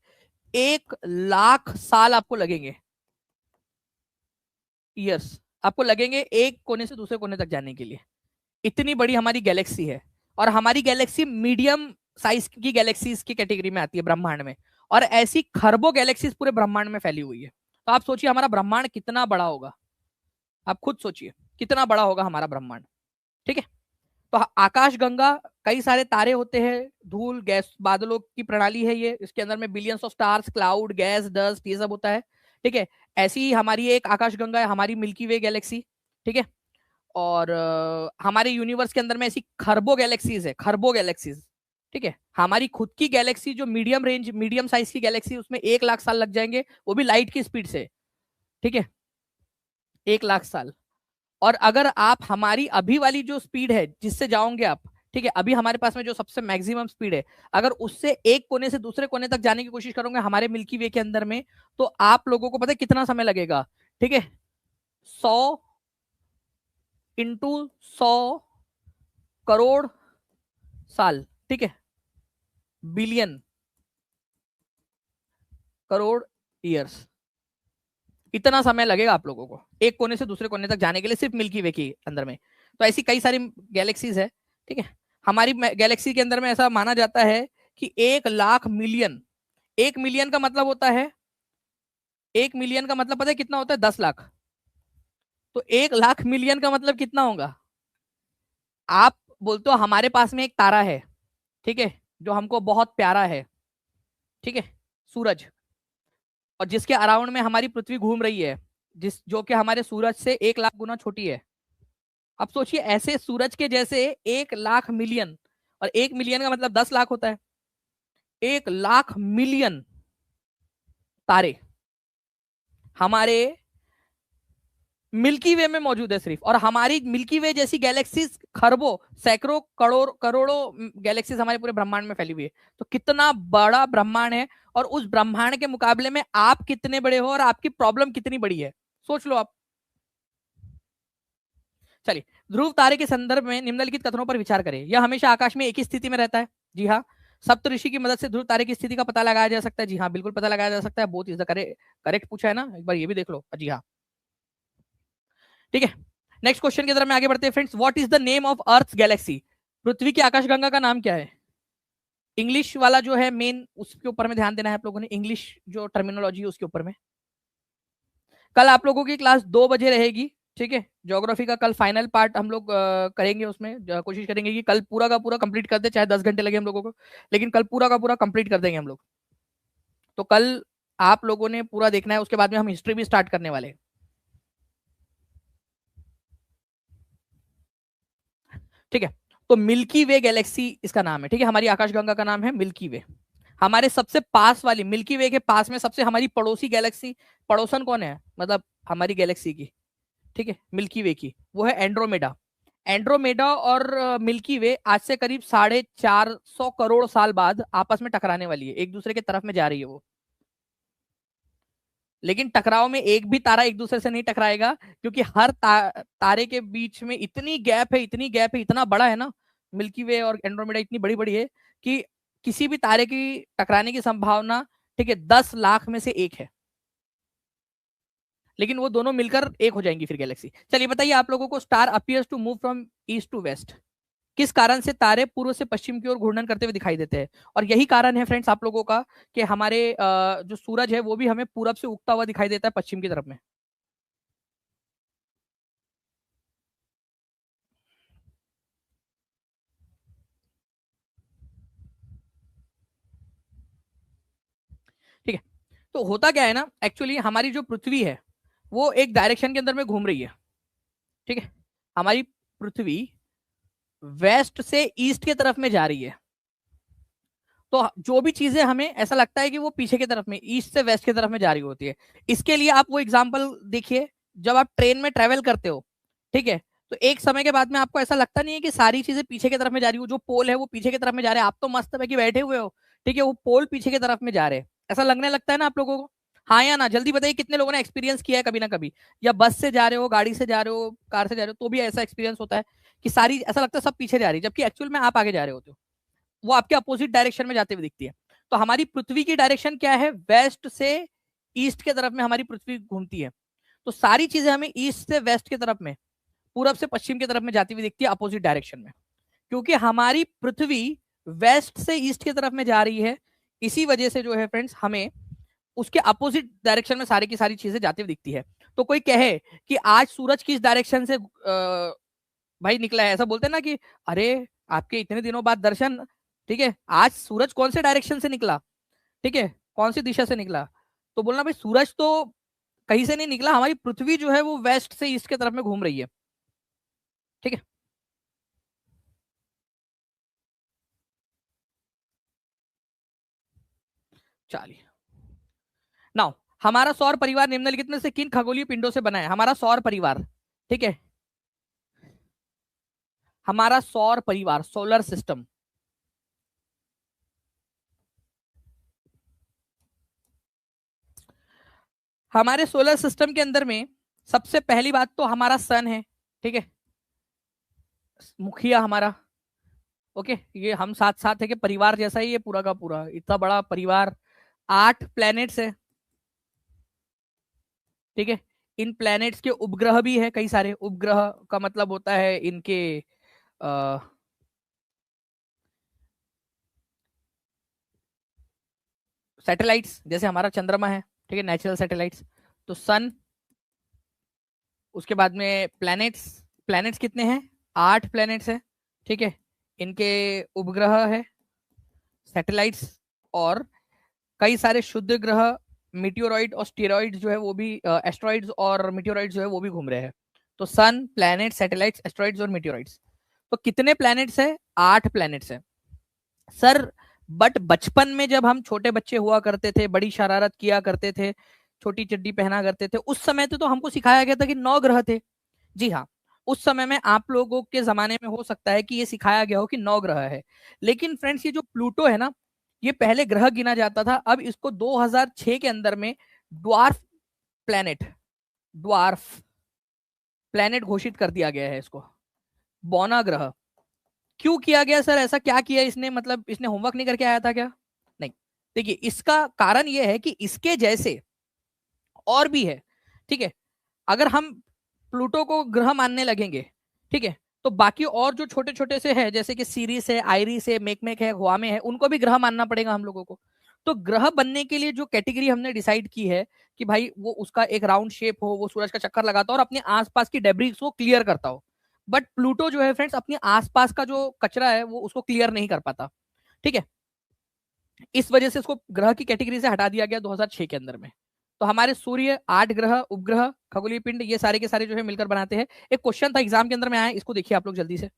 1 लाख साल आपको लगेंगे, ईयर्स आपको लगेंगे एक कोने से दूसरे कोने तक जाने के लिए। इतनी बड़ी हमारी गैलेक्सी है। और हमारी गैलेक्सी मीडियम साइज की गैलेक्सीज की कैटेगरी में आती है ब्रह्मांड में। और ऐसी खरबों गैलेक्सीज पूरे ब्रह्मांड में फैली हुई है। तो आप सोचिए हमारा ब्रह्मांड कितना बड़ा होगा, आप खुद सोचिए कितना बड़ा होगा हमारा ब्रह्मांड। ठीक है, तो आकाश गंगा, कई सारे तारे होते हैं, धूल गैस बादलों की प्रणाली है ये, इसके अंदर में billions of stars, cloud, gas, dust, ये सब होता है। ठीक है, ऐसी ही हमारी एक आकाश गंगा है, हमारी मिल्की वे गैलेक्सी। ठीक है, और हमारे यूनिवर्स के अंदर में ऐसी खरबों गैलेक्सीज है, खरबों गैलेक्सीज। ठीक है, हमारी खुद की गैलेक्सी जो मीडियम रेंज, मीडियम साइज की गैलेक्सी, उसमें 1 लाख साल लग जाएंगे, वो भी लाइट की स्पीड से। ठीक है, 1 लाख साल। और अगर आप हमारी अभी वाली जो स्पीड है जिससे जाओगे आप, ठीक है, अभी हमारे पास में जो सबसे मैक्सिमम स्पीड है, अगर उससे एक कोने से दूसरे कोने तक जाने की कोशिश करोगे हमारे मिल्की वे के अंदर में, तो आप लोगों को पता है कितना समय लगेगा? ठीक है, 100 × 100 करोड़ साल। ठीक है, बिलियन करोड़ ईयर्स, इतना समय लगेगा आप लोगों को एक कोने से दूसरे कोने तक जाने के लिए, सिर्फ मिल्की वे के अंदर में। तो ऐसी कई सारी गैलेक्सीज है। ठीक है, हमारी गैलेक्सी के अंदर में ऐसा माना जाता है कि 1 लाख मिलियन, 1 मिलियन का मतलब होता है, 1 मिलियन का मतलब पता है कितना होता है? 10 लाख। तो 1 लाख मिलियन का मतलब कितना होगा? आप बोलते हो हमारे पास में एक तारा है, ठीक है, जो हमको बहुत प्यारा है, ठीक है, सूरज, और जिसके अराउंड में हमारी पृथ्वी घूम रही है, जिस जो कि हमारे सूरज से 1 लाख गुना छोटी है। अब सोचिए ऐसे सूरज के जैसे 1 लाख मिलियन, और 1 मिलियन का मतलब 10 लाख होता है, 1 लाख मिलियन तारे हमारे मिल्की वे में मौजूद है सिर्फ। और हमारी मिल्की वे जैसी गैलेक्सीज खरबों, सैकड़ों, करोड़ों गैलेक्सीज हमारे पूरे ब्रह्मांड में फैली हुई है। तो कितना बड़ा ब्रह्मांड है, और उस ब्रह्मांड के मुकाबले में आप कितने बड़े हो और आपकी प्रॉब्लम कितनी बड़ी है, सोच लो आप। चलिए, ध्रुव तारे के संदर्भ में निम्नलिखित कथनों पर विचार करें। यह हमेशा आकाश में एक ही स्थिति में रहता है। जी हाँ। सप्त ऋषि की मदद से ध्रुव तारे की स्थिति का पता लगाया जा सकता है। जी हाँ, बिल्कुल पता लगाया जा सकता है। बहुत इज द करेक्ट पूछा है ना, एक बार ये भी देख लो। जी हाँ, ठीक है। नेक्स्ट क्वेश्चन की तरफ में आगे बढ़ते हैं friends. What is the name of earth galaxy? पृथ्वी की आकाशगंगा का नाम क्या है? इंग्लिश वाला जो है मेन, उसके ऊपर में ध्यान देना है आप लोगों ने, इंग्लिश जो टर्मिनोलॉजी है उसके ऊपर में। कल आप लोगों की क्लास 2 बजे रहेगी, ठीक है। ज्योग्राफी का कल फाइनल पार्ट हम लोग करेंगे, उसमें कोशिश करेंगे कि कल पूरा का पूरा कंप्लीट कर दे, चाहे 10 घंटे लगे हम लोगों को, लेकिन कल पूरा का पूरा कंप्लीट कर देंगे हम लोग। तो कल आप लोगों ने पूरा देखना है, उसके बाद में हम हिस्ट्री भी स्टार्ट करने वाले हैं। ठीक है, तो मिल्की वे गैलेक्सी इसका नाम है, ठीक है, हमारी आकाशगंगा का नाम है मिल्की वे। हमारे सबसे पास वाली, मिल्की वे के पास में सबसे हमारी पड़ोसी गैलेक्सी, पड़ोसन कौन है मतलब हमारी गैलेक्सी की, ठीक है, मिल्की वे की, वो है एंड्रोमेडा। एंड्रोमेडा और मिल्की वे आज से करीब 450 करोड़ साल बाद आपस में टकराने वाली है, एक दूसरे की तरफ में जा रही है वो। लेकिन टकराव में एक भी तारा एक दूसरे से नहीं टकराएगा, क्योंकि हर तारे के बीच में इतनी गैप है, इतनी गैप है, इतना बड़ा है ना, मिल्की वे और एंड्रोमेडा इतनी बड़ी बड़ी है कि किसी भी तारे की टकराने की संभावना, ठीक है, 10 लाख में से एक है। लेकिन वो दोनों मिलकर एक हो जाएंगी फिर गैलेक्सी। चलिए बताइए आप लोगों को, star appears to move from east to west, किस कारण से तारे पूर्व से पश्चिम की ओर घूर्णन करते हुए दिखाई देते हैं? और यही कारण है फ्रेंड्स आप लोगों का कि हमारे जो सूरज है वो भी हमें पूरब से उगता हुआ दिखाई देता है पश्चिम की तरफ में। ठीक है, तो होता क्या है ना, एक्चुअली हमारी जो पृथ्वी है, वो एक डायरेक्शन के अंदर में घूम रही है, ठीक है। हमारी पृथ्वी वेस्ट से ईस्ट की तरफ में जा रही है, तो जो भी चीजें हमें ऐसा लगता है कि वो पीछे की तरफ में, ईस्ट से वेस्ट की तरफ में जा रही होती है। इसके लिए आप वो एग्जांपल देखिए, जब आप ट्रेन में ट्रेवल करते हो, ठीक है, तो एक समय के बाद में आपको ऐसा लगता नहीं है कि सारी चीजें पीछे की तरफ में जा रही हो, जो पोल है वो पीछे की तरफ में जा रहे हैं, आप तो मस्त है कि बैठे हुए हो, ठीक है, वो पोल पीछे की तरफ में जा रहे हैं, ऐसा लगने लगता है ना आप लोगों को? हाँ या ना, जल्दी बताइए कितने लोगों ने एक्सपीरियंस किया है कभी ना कभी, या बस से जा रहे हो, गाड़ी से जा रहे हो, कार से जा रहे हो, तो भी ऐसा एक्सपीरियंस होता है कि सारी, ऐसा लगता है सब पीछे जा रही है, जबकि एक्चुअल में आप आगे जा रहे होते हो, वो आपके अपोजिट डायरेक्शन में जाते हुए दिखती है। तो हमारी पृथ्वी की डायरेक्शन क्या है? वेस्ट से ईस्ट की तरफ में हमारी पृथ्वी घूमती है, तो सारी चीजें हमें ईस्ट से वेस्ट की तरफ में, पूरब से पश्चिम की तरफ में जाती हुई दिखती है, अपोजिट डायरेक्शन में। क्योंकि हमारी पृथ्वी वेस्ट से ईस्ट की तरफ में जा रही है, इसी वजह से जो है फ्रेंड्स, हमें उसके अपोजिट डायरेक्शन में सारी की सारी चीजें जाती हुई दिखती है। तो कोई कहे कि आज सूरज किस डायरेक्शन से भाई निकला है, ऐसा बोलते हैं ना कि अरे आपके इतने दिनों बाद दर्शन, ठीक है, आज सूरज कौन से डायरेक्शन से निकला, ठीक है, कौन सी दिशा से निकला, तो बोलना भाई सूरज तो कहीं से नहीं निकला, हमारी पृथ्वी जो है वो वेस्ट से ईस्ट की तरफ में घूम रही है, ठीक है। चलिए, नाउ हमारा सौर परिवार निम्नलिखित में से किन खगोलीय पिंडों से बना है? हमारा सौर परिवार, ठीक है, हमारा सौर परिवार, सोलर सिस्टम, हमारे सोलर सिस्टम के अंदर में सबसे पहली बात तो हमारा सन है, ठीक है, मुखिया हमारा, ओके, ये हम साथ साथ है कि परिवार जैसा ही, ये पूरा का पूरा इतना बड़ा परिवार, 8 प्लैनेट्स है, ठीक है। इन प्लैनेट्स के उपग्रह भी है कई सारे, उपग्रह का मतलब होता है इनके सैटेलाइट्स, जैसे हमारा चंद्रमा है, ठीक है, नेचुरल सैटेलाइट्स। तो सन, उसके बाद में प्लैनेट्स, प्लैनेट्स कितने हैं? 8 प्लैनेट्स है, ठीक है, इनके उपग्रह है, सैटेलाइट्स, और कई सारे शुद्ध ग्रह, मीटियोरॉइड और स्टेरॉइड जो है वो भी, एस्ट्रॉइड्स और मीटियोरॉइड जो है वो भी घूम रहे हैं। तो सन, प्लैनेट, सैटेलाइट्स, एस्ट्रॉइड्स और मीटियोरॉइड्स। तो कितने प्लैनेट्स है? 8 प्लैनेट्स है सर। बट बचपन में जब हम छोटे बच्चे हुआ करते थे, बड़ी शरारत किया करते थे, छोटी चड्डी पहना करते थे, उस समय तो हमको सिखाया गया था कि 9 ग्रह थे। जी हाँ, उस समय में आप लोगों के जमाने में हो सकता है कि ये सिखाया गया हो कि 9 ग्रह है, लेकिन फ्रेंड्स ये जो प्लूटो है ना, ये पहले ग्रह गिना जाता था, अब इसको 2006 के अंदर में ड्वार्फ प्लैनेट, ड्वार्फ प्लैनेट घोषित कर दिया गया है इसको, बौना ग्रह। क्यों किया गया सर, ऐसा क्या किया इसने, मतलब इसने होमवर्क नहीं करके आया था क्या? नहीं, देखिए इसका कारण यह है कि इसके जैसे और भी है, ठीक है। अगर हम प्लूटो को ग्रह मानने लगेंगे, ठीक है, तो बाकी और जो छोटे छोटे से है, जैसे कि सीरीस है, आइरिस है, मेकमेक है, हुआमे है, उनको भी ग्रह मानना पड़ेगा हम लोगों को। तो ग्रह बनने के लिए जो कैटेगरी हमने डिसाइड की है कि भाई वो उसका एक राउंड शेप हो, वो सूरज का चक्कर लगाता हो और अपने आसपास की डेब्रिक्स को क्लियर करता हो। बट प्लूटो जो है फ्रेंड्स, अपने आसपास का जो कचरा है वो उसको क्लियर नहीं कर पाता, ठीक है। इस वजह से उसको ग्रह की कैटेगरी से हटा दिया गया 2006 के अंदर में। तो हमारे सूर्य, 8 ग्रह, उपग्रह, खगोलीय पिंड, ये सारे के सारे जो है मिलकर बनाते हैं। एक क्वेश्चन था एग्जाम के अंदर में आया, इसको देखिए आप लोग जल्दी से,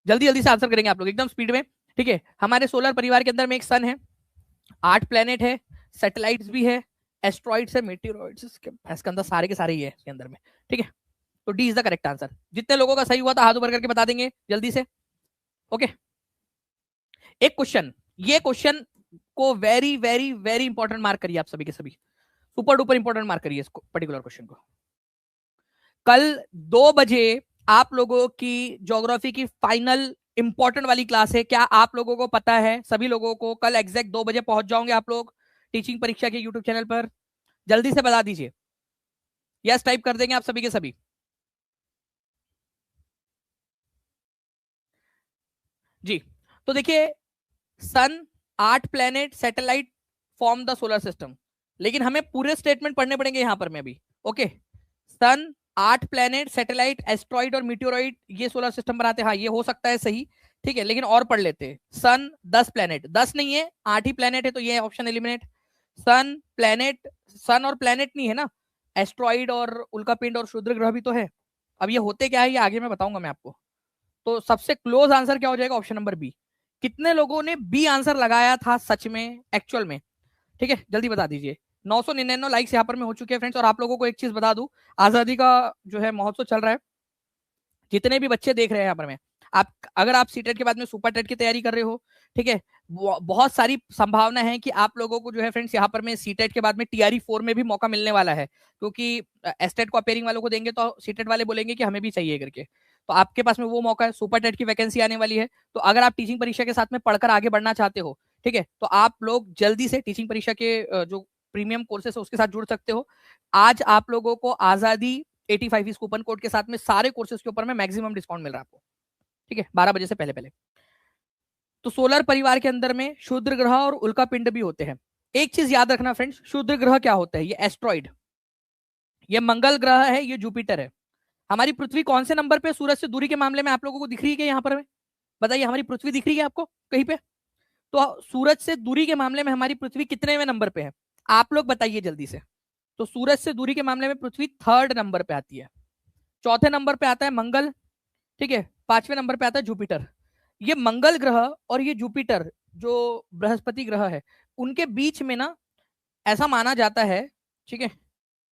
जल्दी जल्दी से आंसर करेंगे आप लोग एकदम स्पीड में, ठीक है। हमारे सोलर परिवार के अंदर में एक सन है, 8 प्लेनेट है, सैटेलाइट्स भी है, एस्ट्रॉइड्स है, मेटेरॉइड्स, इसके अंदर सारे के सारे ही है इसके अंदर में, ठीक है। तो D is the correct answer. जितने लोगों का सही हुआ था हाथ ऊपर करके बता देंगे जल्दी से, ओके। एक क्वेश्चन, ये क्वेश्चन को very very very important mark करिए आप सभी के सभी, सुपर डुपर इंपॉर्टेंट मार्क करिए इसको, पर्टिकुलर क्वेश्चन को। कल 2 बजे आप लोगों की ज्योग्राफी की फाइनल इंपॉर्टेंट वाली क्लास है, क्या आप लोगों को पता है? सभी लोगों को कल एग्जैक्ट 2 बजे पहुंच जाओगे आप लोग टीचिंग परीक्षा के यूट्यूब चैनल पर? जल्दी से बता दीजिए, यस टाइप कर देंगे आप सभी के सभी। जी, तो देखिए, सन, 8 planet, satellite form the solar system, लेकिन हमें पूरे स्टेटमेंट पढ़ने पड़ेंगे यहां पर में अभी, ओके। सन, 8 प्लेनेट, सैटेलाइट, एस्ट्रॉइड और मीटियोरॉइड, ये सोलर सिस्टम बनाते हैं, हाँ ये हो सकता है सही, ठीक है, लेकिन और पढ़ लेते हैं। सन 10 प्लेनेट, 10 नहीं है 8 ही प्लेनेट है, तो ये ऑप्शन एलिमिनेट। सन प्लेनेट, सन और प्लेनेट नहीं है ना, एस्ट्रॉइड और उल्कापिंड और क्षुद्र ग्रह भी तो है। अब ये होते क्या है ये आगे मैं बताऊंगा मैं आपको। तो सबसे क्लोज आंसर क्या हो जाएगा, ऑप्शन नंबर बी। कितने लोगों ने बी आंसर लगाया था सच में, एक्चुअल में? ठीक है, जल्दी बता दीजिए। 999 लाइक्स यहाँ पर में हो चुके हैं फ्रेंड्स। और आप लोगों को एक चीज बता दूं, आजादी का जो है महोत्सव चल रहा है। जितने भी बच्चे देख रहे हैं यहाँ पर में, आप अगर आप सीटेट के बाद में सुपर टेट की तैयारी कर रहे हो, ठीक है, बहुत सारी संभावना है कि आप लोगों को जो है फ्रेंड्स यहाँ पर में सीटेट के बाद में टीआरई 4 में भी मौका मिलने वाला है, क्योंकि एस्टेट को अपेयरिंग वालों को देंगे तो सीटेट वाले बोलेंगे कि हमें भी चाहिए करके। तो आपके पास में वो मौका है, सुपर टेट की वैकेंसी आने वाली है। तो अगर आप टीचिंग परीक्षा के साथ में पढ़कर आगे बढ़ना चाहते हो, ठीक है, तो आप लोग जल्दी से टीचिंग परीक्षा के जो प्रीमियम कोर्सेस है उसके साथ जुड़ सकते हो। आज आप लोगों को आजादी 85 इस कूपन कोड के साथ में सारे कोर्सेज के ऊपर में मैक्सिमम डिस्काउंट मिल रहा है आपको, ठीक है, 12 बजे से पहले पहले। तो सोलर परिवार के अंदर में क्षुद्र ग्रह और उल्का पिंड भी होते हैं। एक चीज याद रखना फ्रेंड्स, क्षुद्र ग्रह क्या होता है, ये एस्ट्रॉइड, ये मंगल ग्रह है, ये जुपिटर है। हमारी पृथ्वी कौन से नंबर पे सूरज से दूरी के मामले में आप लोगों को दिख रही है यहाँ पर? बताइए, हमारी पृथ्वी दिख रही है आपको कहीं पे? तो सूरज से दूरी के मामले में हमारी पृथ्वी कितने नंबर पे है, आप लोग बताइए जल्दी से। तो सूरज से दूरी के मामले में पृथ्वी 3rd नंबर पे आती है। चौथे नंबर पे आता है मंगल, ठीक है, 5वें नंबर पे आता है जुपिटर। ये मंगल ग्रह और ये जुपिटर जो बृहस्पति ग्रह है, उनके बीच में ना ऐसा माना जाता है, ठीक है,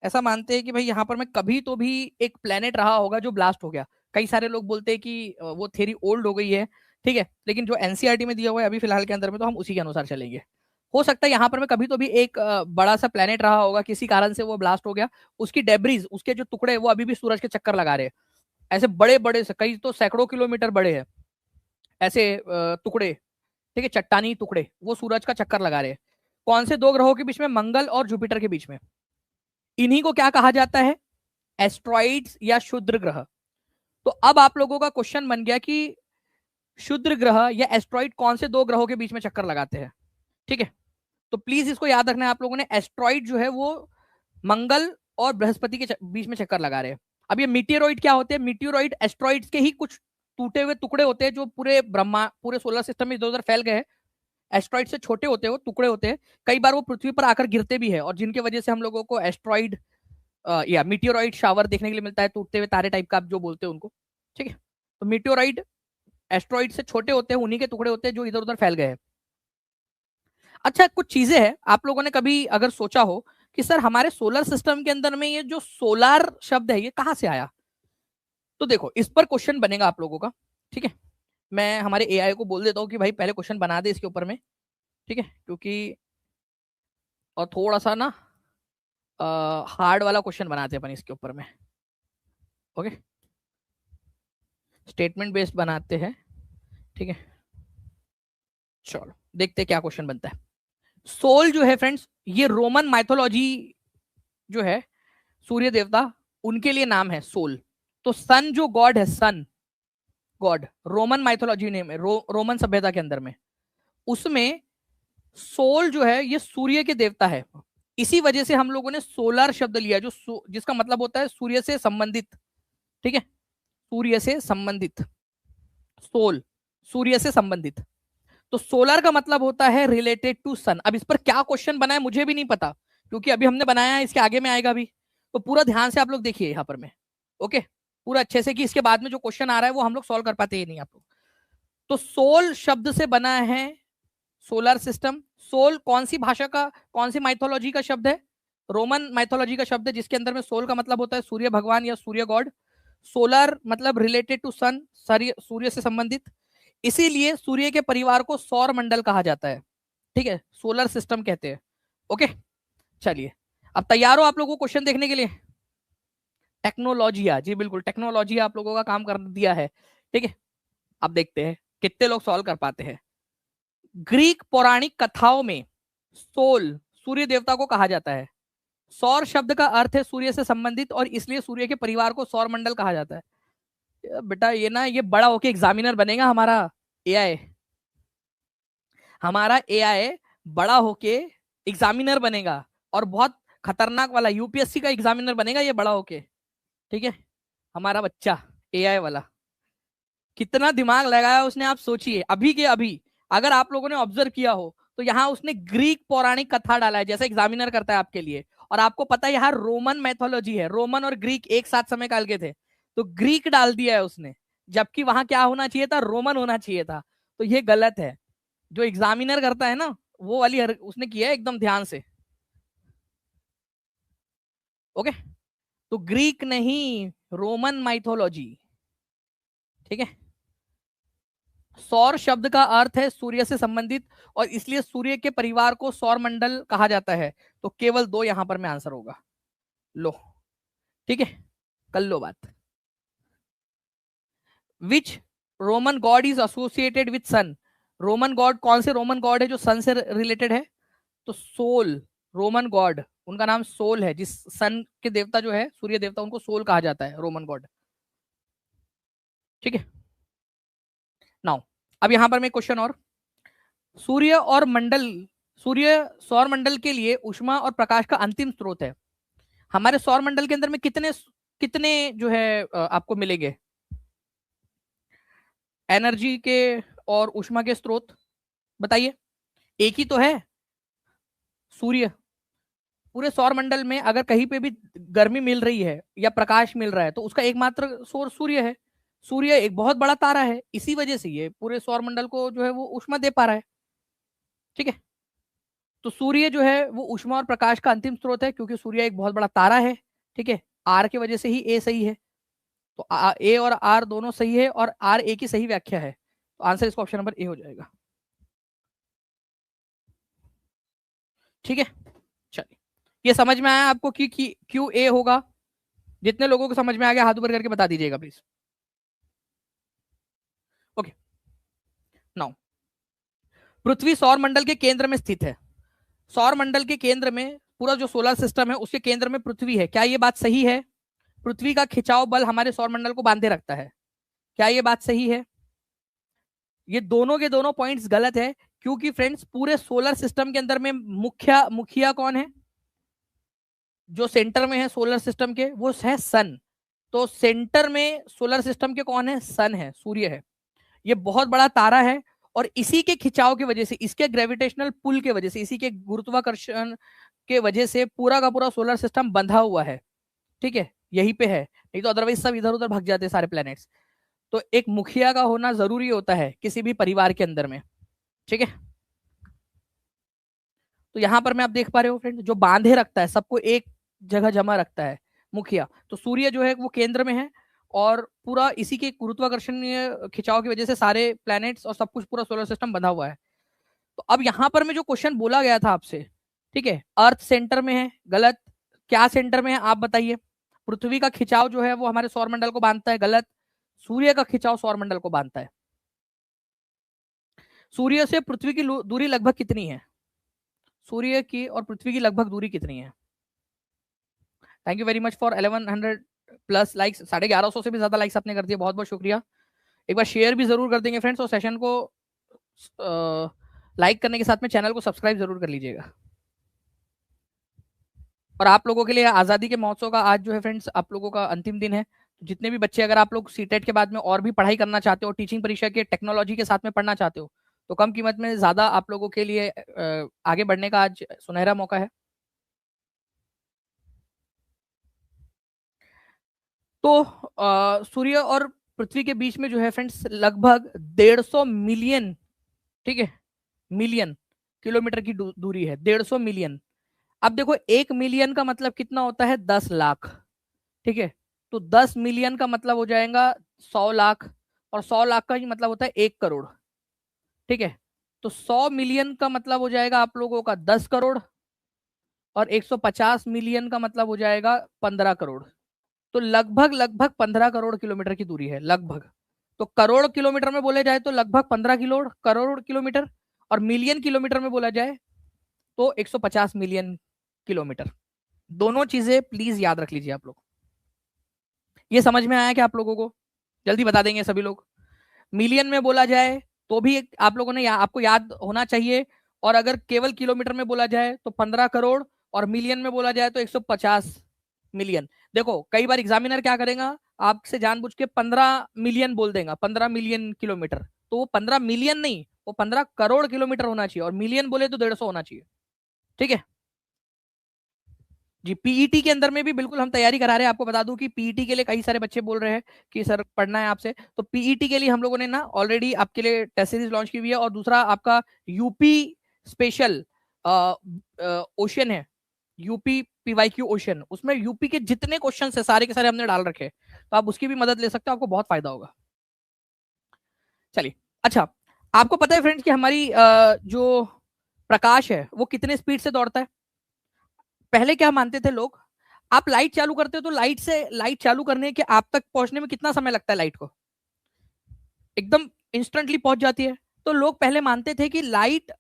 ऐसा मानते हैं कि भाई यहाँ पर में कभी तो भी एक प्लेनेट रहा होगा जो ब्लास्ट हो गया। कई सारे लोग बोलते हैं कि वो थ्योरी ओल्ड हो गई है, ठीक है, लेकिन जो एनसीईआरटी में दिया हुआ है अभी फिलहाल के अंदर में, तो हम उसी के अनुसार चलेंगे। हो सकता है यहाँ पर में कभी तो भी एक बड़ा सा प्लेनेट रहा होगा, किसी कारण से वो ब्लास्ट हो गया, उसकी डेब्रीज, उसके जो टुकड़े वो अभी भी सूरज के चक्कर लगा रहे हैं। ऐसे बड़े बड़े से, कई तो सैकड़ों किलोमीटर बड़े हैं ऐसे टुकड़े, ठीक है, चट्टानी टुकड़े, वो सूरज का चक्कर लगा रहे हैं। कौन से दो ग्रहों के बीच में? मंगल और जुपिटर के बीच में। इन्हीं को क्या कहा जाता है? एस्ट्रॉइड्स या क्षुद्र ग्रह। तो अब आप लोगों का क्वेश्चन बन गया कि क्षुद्र ग्रह या एस्ट्रॉइड कौन से दो ग्रहों के बीच में चक्कर लगाते हैं, ठीक है। तो प्लीज इसको याद रखना है आप लोगों ने, एस्ट्रॉइड जो है वो मंगल और बृहस्पति के बीच में चक्कर लगा रहे हैं। अब ये मीटियोरॉइड क्या होते हैं? मीटियोरॉइड एस्ट्रॉइड्स के ही कुछ टूटे हुए टुकड़े होते हैं जो पूरे सोलर सिस्टम में इधर उधर फैल गए हैं। एस्ट्रॉइड से छोटे होते हैं, वो टुकड़े होते हैं, कई बार वो पृथ्वी पर आकर गिरते भी है, और जिनकी वजह से हम लोगों को एस्ट्रॉइड या मीटियोरॉइड शावर देखने के लिए मिलता है, टूटते हुए तारे टाइप का आप जो बोलते हैं उनको, ठीक है। तो मीटियोरॉइड एस्ट्रॉइड से छोटे होते हैं, उन्हीं के टुकड़े होते हैं जो इधर उधर फैल गए हैं। अच्छा, कुछ चीजें हैं, आप लोगों ने कभी अगर सोचा हो कि सर हमारे सोलर सिस्टम के अंदर में ये जो सोलार शब्द है ये कहां से आया? तो देखो, इस पर क्वेश्चन बनेगा आप लोगों का, ठीक है। मैं हमारे एआई को बोल देता हूँ कि भाई पहले क्वेश्चन बना दे इसके ऊपर में, ठीक है, क्योंकि और थोड़ा सा ना हार्ड वाला क्वेश्चन बनाते हैं अपन इसके ऊपर में, ओके, स्टेटमेंट बेस्ड बनाते हैं, ठीक है। चलो देखते हैं क्या क्वेश्चन बनता है। सोल जो है फ्रेंड्स, ये रोमन माइथोलॉजी जो है, सूर्य देवता, उनके लिए नाम है सोल। तो सन जो गॉड है, sun god Roman mythology name है, रोमन सभ्यता के अंदर में, उसमें सोल जो है ये सूर्य के देवता है। इसी वजह से हम लोगों ने सोलर शब्द लिया, जो जिसका मतलब होता है सूर्य से संबंधित, ठीक है, सूर्य से संबंधित, सोल सूर्य से संबंधित। तो सोलर का मतलब होता है रिलेटेड टू सन। अब इस पर क्या क्वेश्चन बना है मुझे भी नहीं पता, क्योंकि अभी हमने बनाया है, इसके आगे में आएगा भी। तो पूरा ध्यान से आप लोग देखिए यहाँ पर में, ओके, पूरा अच्छे से, कि इसके बाद में जो क्वेश्चन आ रहा है वो हम लोग सॉल्व कर पाते ही नहीं आप लोग। तो सोल शब्द से बना है सोलर सिस्टम। सोल कौन सी भाषा का, कौन सी माइथोलॉजी का शब्द है? रोमन माइथोलॉजी का शब्द है, जिसके अंदर में सोल का मतलब होता है सूर्य भगवान या सूर्य गॉड। सोलर मतलब रिलेटेड टू सन, सूर्य से संबंधित, इसीलिए सूर्य के परिवार को सौर मंडल कहा जाता है, ठीक है, सोलर सिस्टम कहते हैं, ओके। चलिए, अब तैयार हो आप लोगों को क्वेश्चन देखने के लिए? टेक्नोलॉजिया, जी बिल्कुल, टेक्नोलॉजी आप लोगों का काम कर दिया है, ठीक है। अब देखते हैं कितने लोग सॉल्व कर पाते हैं। ग्रीक पौराणिक कथाओं में सोल सूर्य देवता को कहा जाता है। सौर शब्द का अर्थ है सूर्य से संबंधित, और इसलिए सूर्य के परिवार को सौर मंडल कहा जाता है। बेटा ये ना, ये बड़ा होके एग्जामिनर बनेगा हमारा एआई, हमारा एआई बड़ा होके एग्जामिनर बनेगा, और बहुत खतरनाक वाला यूपीएससी का एग्जामिनर बनेगा ये बड़ा होके, ठीक है, हमारा बच्चा एआई वाला। कितना दिमाग लगाया उसने, आप सोचिए। अभी के अभी अगर आप लोगों ने ऑब्जर्व किया हो तो यहाँ उसने ग्रीक पौराणिक कथा डाला है, जैसे एग्जामिनर करता है आपके लिए। और आपको पता है यहाँ रोमन मैथोलॉजी है, रोमन और ग्रीक एक साथ समय काल के थे, तो ग्रीक डाल दिया है उसने, जबकि वहां क्या होना चाहिए था, रोमन होना चाहिए था। तो ये गलत है। जो एग्जामिनर करता है ना, वो वाली उसने किया है एकदम ध्यान से। ओके, तो ग्रीक नहीं, रोमन माइथोलॉजी। ठीक है। सौर शब्द का अर्थ है सूर्य से संबंधित, और इसलिए सूर्य के परिवार को सौर मंडल कहा जाता है। तो केवल दो यहां पर में आंसर होगा। लो, ठीक है, कर लो बात। Which Roman god is associated with sun? Roman god, कौन से रोमन गॉड है जो सन से रिलेटेड है? तो सोल, रोमन गॉड, उनका नाम सोल है। जिस सन के देवता जो है, सूर्य देवता, उनको सोल कहा जाता है, रोमन गॉड। ठीक है। नाउ अब यहां पर मैं क्वेश्चन और, सूर्य और मंडल, सूर्य सौर मंडल के लिए ऊष्मा और प्रकाश का अंतिम स्रोत है। हमारे सौर मंडल के अंदर में कितने कितने जो है आपको मिलेंगे एनर्जी के और ऊष्मा के स्रोत? बताइए। एक ही तो है, सूर्य। पूरे सौर मंडल में अगर कहीं पे भी गर्मी मिल रही है या प्रकाश मिल रहा है तो उसका एकमात्र सोर्स सूर्य है। सूर्य एक बहुत बड़ा तारा है, इसी वजह से ये पूरे सौर मंडल को जो है वो ऊष्मा दे पा रहा है। ठीक है। तो सूर्य जो है वो ऊष्मा और प्रकाश का अंतिम स्रोत है, क्योंकि सूर्य एक बहुत बड़ा तारा है। ठीक है। आर की वजह से ही ए सही है। तो ए और आर दोनों सही है, और आर ए की सही व्याख्या है। तो आंसर इसका ऑप्शन नंबर ए हो जाएगा। ठीक है। चलिए, ये समझ में आया आपको कि क्यों ए होगा? जितने लोगों को समझ में आ गया हाथ ऊपर करके बता दीजिएगा प्लीज। ओके। नाउ, पृथ्वी सौर मंडल के केंद्र में स्थित है। सौर मंडल के केंद्र में, पूरा जो सोलर सिस्टम है उसके केंद्र में पृथ्वी है, क्या ये बात सही है? पृथ्वी का खिंचाव बल हमारे सौर मंडल को बांधे रखता है, क्या ये बात सही है? ये दोनों के दोनों पॉइंट्स गलत है, क्योंकि फ्रेंड्स पूरे सोलर सिस्टम के अंदर में मुखिया कौन है? जो सेंटर में है सोलर सिस्टम के, वो है सन। तो सेंटर में सोलर सिस्टम के कौन है? सन है, सूर्य है। ये बहुत बड़ा तारा है, और इसी के खिंचाव की वजह से, इसके ग्रेविटेशनल पुल के वजह से, इसी के गुरुत्वाकर्षण के वजह से पूरा का पूरा सोलर सिस्टम बंधा हुआ है। ठीक है, यहीं पे है, नहीं तो अदरवाइज सब इधर उधर भाग जाते सारे प्लैनेट्स। तो एक मुखिया का होना जरूरी होता है किसी भी परिवार के अंदर में। ठीक है। तो यहां पर मैं आप देख पा रहे हो फ्रेंड, जो बांधे रखता है सबको एक जगह जमा रखता है, मुखिया। तो सूर्य जो है वो केंद्र में है, और पूरा इसी के गुरुत्वाकर्षणीय खिंचाव की वजह से सारे प्लैनेट्स और सब कुछ पूरा सोलर सिस्टम बंधा हुआ है। तो अब यहां पर में जो क्वेश्चन बोला गया था आपसे, ठीक है, अर्थ सेंटर में है, गलत। क्या सेंटर में है आप बताइए? पृथ्वी का खिंचाव जो है वो हमारे सौरमंडल को बांधता है, गलत। सूर्य का खिंचाव सौरमंडल को बांधता है। सूर्य से पृथ्वी की दूरी लगभग कितनी है? सूर्य की और पृथ्वी की लगभग दूरी कितनी है? Thank you very much for 1100 plus likes. 1150 से भी ज्यादा लाइक्स आपने कर दिया, बहुत बहुत शुक्रिया। एक बार शेयर भी जरूर कर देंगे फ्रेंड्स, और सेशन को लाइक करने के साथ में चैनल को सब्सक्राइब जरूर कर लीजिएगा। और आप लोगों के लिए आज़ादी के महोत्सव का आज जो है फ्रेंड्स आप लोगों का अंतिम दिन है। जितने भी बच्चे, अगर आप लोग सीटेट के बाद में और भी पढ़ाई करना चाहते हो, टीचिंग परीक्षा के टेक्नोलॉजी के साथ में पढ़ना चाहते हो, तो कम कीमत में ज़्यादा आप लोगों के लिए आगे बढ़ने का आज सुनहरा मौका है। तो सूर्य और पृथ्वी के बीच में जो है फ्रेंड्स लगभग 150 मिलियन, ठीक है, मिलियन किलोमीटर की दूरी है, 150 मिलियन। अब देखो 1 मिलियन का मतलब कितना होता है? 10 लाख। ठीक है। तो 10 मिलियन का मतलब हो जाएगा 100 लाख, और 100 लाख का ही मतलब होता है 1 करोड़। ठीक है। तो 100 मिलियन का मतलब हो जाएगा आप लोगों का 10 करोड़, और 150 मिलियन का मतलब हो जाएगा 15 करोड़। तो लगभग लगभग 15 करोड़ किलोमीटर की दूरी है, लगभग। तो करोड़ किलोमीटर में बोले जाए तो लगभग 15 करोड़ किलोमीटर, और मिलियन किलोमीटर में बोला जाए तो 150 मिलियन किलोमीटर। दोनों चीजें प्लीज याद रख लीजिए आप लोग। ये समझ में आया कि आप लोगों को? जल्दी बता देंगे सभी लोग। मिलियन में बोला जाए तो भी आप लोगों ने आपको याद होना चाहिए, और अगर केवल किलोमीटर में बोला जाए तो 15 करोड़, और मिलियन में बोला जाए तो 150 मिलियन। देखो कई बार एग्जामिनर क्या करेगा, आपसे जानबूझ के 15 मिलियन बोल देगा, 15 मिलियन किलोमीटर, तो वो 15 मिलियन नहीं, वो 15 करोड़ किलोमीटर होना चाहिए, और मिलियन बोले तो 150 होना चाहिए। ठीक है जी। पीईटी के अंदर में भी बिल्कुल हम तैयारी करा रहे हैं। आपको बता दूं कि पीईटी के लिए कई सारे बच्चे बोल रहे हैं कि सर पढ़ना है आपसे, तो पीईटी के लिए हम लोगों ने ना ऑलरेडी आपके लिए टेस्ट सीरीज लॉन्च की हुई है। और दूसरा आपका यूपी स्पेशल ओशन है, यूपी पीवाईक्यू ओशन, उसमें यूपी के जितने क्वेश्चन है सारे के सारे हमने डाल रखे हैं, तो आप उसकी भी मदद ले सकते हो, आपको बहुत फायदा होगा। चलिए अच्छा, आपको पता है फ्रेंड्स कि हमारी जो प्रकाश है वो कितने स्पीड से दौड़ता है? पहले क्या मानते थे लोग, आप लाइट चालू करते हो तो लाइट चालू करने के आप तक पहुंचने में कितना समय लगता है? लाइट को एकदम इंस्टेंटली पहुंच जाती है। तो लोग पहले मानते थे कि लाइट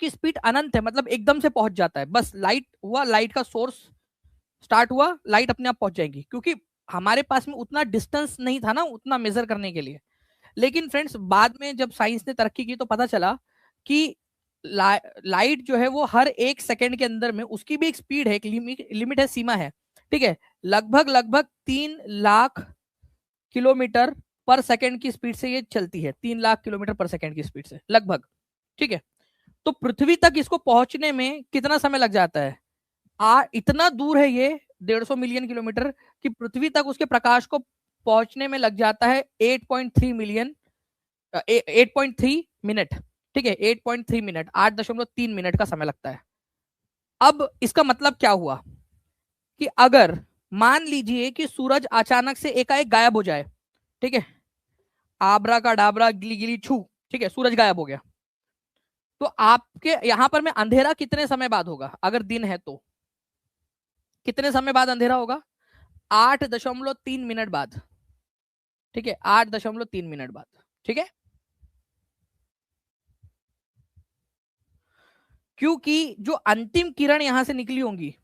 की स्पीड अनंत है, मतलब एकदम से पहुंच जाता है, बस लाइट हुआ, लाइट का सोर्स स्टार्ट हुआ, लाइट अपने आप पहुंच जाएगी, क्योंकि हमारे पास में उतना डिस्टेंस नहीं था ना उतना मेजर करने के लिए। लेकिन फ्रेंड्स बाद में जब साइंस ने तरक्की की तो पता चला कि लाइट जो है वो हर 1 सेकेंड के अंदर में, उसकी भी एक स्पीड है, एक लिमिट है, सीमा है। ठीक है, लगभग लगभग 3 लाख किलोमीटर पर सेकेंड की स्पीड से ये चलती है, 3 लाख किलोमीटर पर सेकेंड की स्पीड से लगभग। ठीक है, तो पृथ्वी तक इसको पहुंचने में कितना समय लग जाता है? इतना दूर है ये 150 मिलियन किलोमीटर कि पृथ्वी तक उसके प्रकाश को पहुंचने में लग जाता है 8.3 मिनट। ठीक है, 8.3 मिनट, 8.3 मिनट का समय लगता है। अब इसका मतलब क्या हुआ कि अगर मान लीजिए कि सूरज अचानक से एकाएक गायब हो जाए, ठीक है, आबरा का डाबरा गिली गिली छू, ठीक है, सूरज गायब हो गया, तो आपके यहां पर में अंधेरा कितने समय बाद होगा? अगर दिन है तो कितने समय बाद अंधेरा होगा? 8.3 मिनट बाद। ठीक है, 8.3 मिनट बाद। ठीक है, क्योंकि जो अंतिम किरण यहां से निकली होंगी,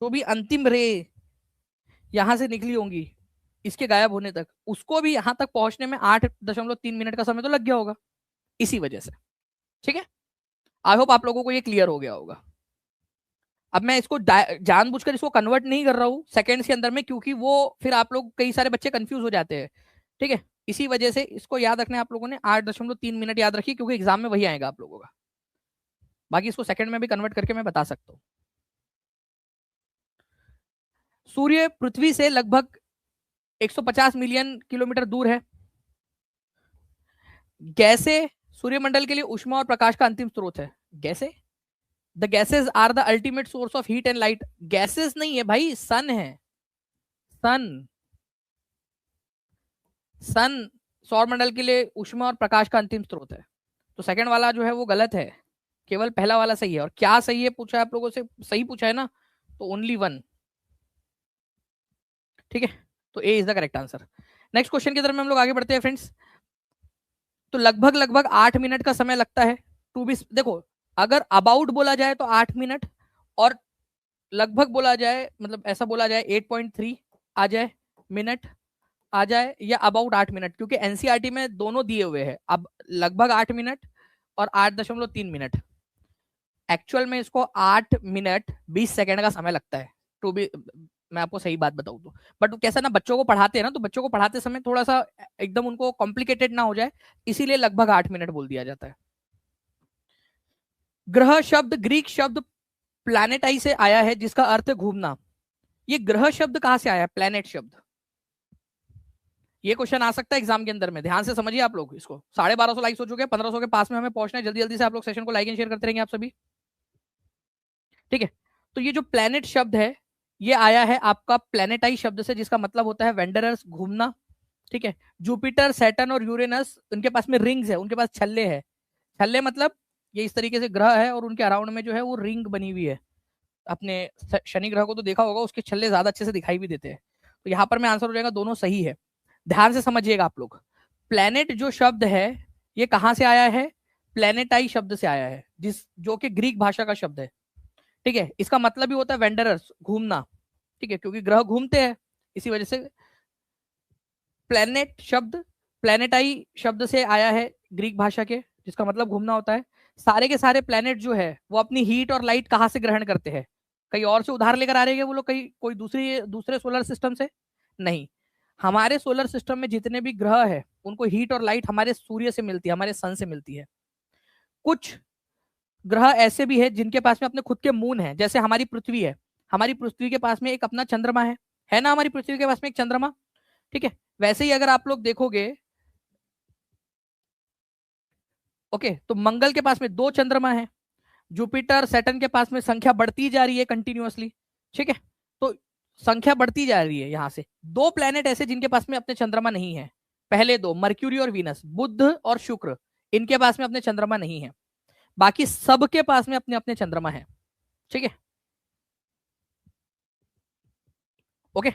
तो भी अंतिम रे यहां से निकली होंगी इसके गायब होने तक, उसको भी यहां तक पहुंचने में 8.3 मिनट का समय तो लग गया होगा, इसी वजह से। ठीक है, आई होप आप लोगों को ये क्लियर हो गया होगा। अब मैं इसको जानबूझकर इसको कन्वर्ट नहीं कर रहा हूँ सेकेंड्स के अंदर में, क्योंकि वो फिर आप लोग कई सारे बच्चे कंफ्यूज हो जाते हैं। ठीक है, इसी वजह से इसको याद रखना है आप लोगों ने, 8.3 मिनट याद रखिए, क्योंकि एग्जाम में वही आएगा आप लोगों का। बाकी इसको सेकंड में भी कन्वर्ट करके मैं बता सकता हूँ। सूर्य पृथ्वी से लगभग 150 मिलियन किलोमीटर दूर है। गैसे सूर्यमंडल के लिए ऊष्मा और प्रकाश का अंतिम स्रोत है। Gases, the gases are the ultimate source of heat and light. Gases नहीं है भाई, सन है, सन। सन सौरमंडल के लिए ऊष्मा और प्रकाश का अंतिम स्रोत है। तो सेकंड वाला जो है वो गलत है, केवल पहला वाला सही है। और क्या सही है पूछा है आप लोगों से? सही पूछा है ना, तो ओनली वन। ठीक है, तो A is the correct answer. Next question की तरफ में हम लोग आगे बढ़ते हैं फ्रेंड्स। तो लगभग लगभग 8 मिनट का समय लगता है टू बी, देखो अगर अबाउट बोला जाए तो 8 मिनट, और लगभग बोला जाए, मतलब ऐसा बोला जाए 8.3 आ जाए मिनट आ जाए, या अबाउट 8 मिनट, क्योंकि एनसीईआरटी में दोनों दिए हुए हैं, अब लगभग 8 मिनट और 8.3 मिनट। एक्चुअल में इसको 8 मिनट 20 सेकेंड का समय लगता है टू बी, मैं आपको सही बात बताऊं तो। बट कैसा ना, बच्चों को पढ़ाते हैं ना, तो बच्चों को पढ़ाते समय थोड़ा सा एकदम उनको कॉम्प्लिकेटेड ना हो जाए, इसीलिए लगभग 8 मिनट बोल दिया जाता है। ग्रह शब्द ग्रीक शब्द प्लैनेटाई से आया है, जिसका अर्थ है घूमना। ये ग्रह शब्द कहां से आया है, प्लैनेट शब्द? ये क्वेश्चन आ सकता है एग्जाम के अंदर में, ध्यान से समझिए आप लोग इसको। 1250 लाइक्स हो चुके हैं, 1500 के पास में हमें पहुंचना है, जल्दी जल्दी से आप लोग सेशन को लाइक एंड शेयर करते रहेंगे आप सभी। ठीक है, तो ये जो प्लैनेट शब्द है ये आया है आपका प्लैनेटाई शब्द से, जिसका मतलब होता है वेंडरर्स, घूमना। ठीक है, जुपिटर सैटर्न और यूरेनस, उनके पास में रिंग्स है, उनके पास छल्ले है। छल्ले मतलब ये इस तरीके से ग्रह है और उनके अराउंड में जो है वो रिंग बनी हुई है। अपने शनि ग्रह को तो देखा होगा, उसके छल्ले ज्यादा अच्छे से दिखाई भी देते हैं। तो यहाँ पर मैं आंसर हो जाएगा, दोनों सही है। ध्यान से समझिएगा आप लोग, प्लेनेट जो शब्द है ये कहां से आया है? प्लेनेटाई शब्द से आया है, जो कि ग्रीक भाषा का शब्द है। ठीक है, इसका मतलब भी होता है वेंडरर्स, घूमना। ठीक है, क्योंकि ग्रह घूमते हैं, इसी वजह से प्लेनेट शब्द प्लेनेटाई शब्द से आया है ग्रीक भाषा के, जिसका मतलब घूमना होता है। सारे के सारे प्लेनेट जो है वो अपनी हीट और लाइट कहां से ग्रहण करते हैं? कहीं और से उधार लेकर आ रहे हैं वो लोग, कहीं कोई दूसरे सोलर सिस्टम से नहीं। हमारे सोलर सिस्टम में जितने भी ग्रह है उनको हीट और लाइट हमारे सूर्य से मिलती है, हमारे सन से मिलती है। कुछ ग्रह ऐसे भी है जिनके पास में अपने खुद के मून है, जैसे हमारी पृथ्वी है। हमारी पृथ्वी के पास में एक अपना चंद्रमा है ना, हमारी पृथ्वी के पास में एक चंद्रमा। ठीक है, वैसे ही अगर आप लोग देखोगे, ओके, तो मंगल के पास में 2 चंद्रमा है। जुपिटर सैटर्न के पास में संख्या बढ़ती जा रही है कंटिन्यूअसली। ठीक है, तो संख्या बढ़ती जा रही है। यहां से 2 प्लेनेट ऐसे जिनके पास में अपने चंद्रमा नहीं है। पहले 2 मर्क्यूरी और वीनस, बुध और शुक्र, इनके पास में अपने चंद्रमा नहीं है। बाकी सबके पास में अपने अपने चंद्रमा है। ठीक है, ओके।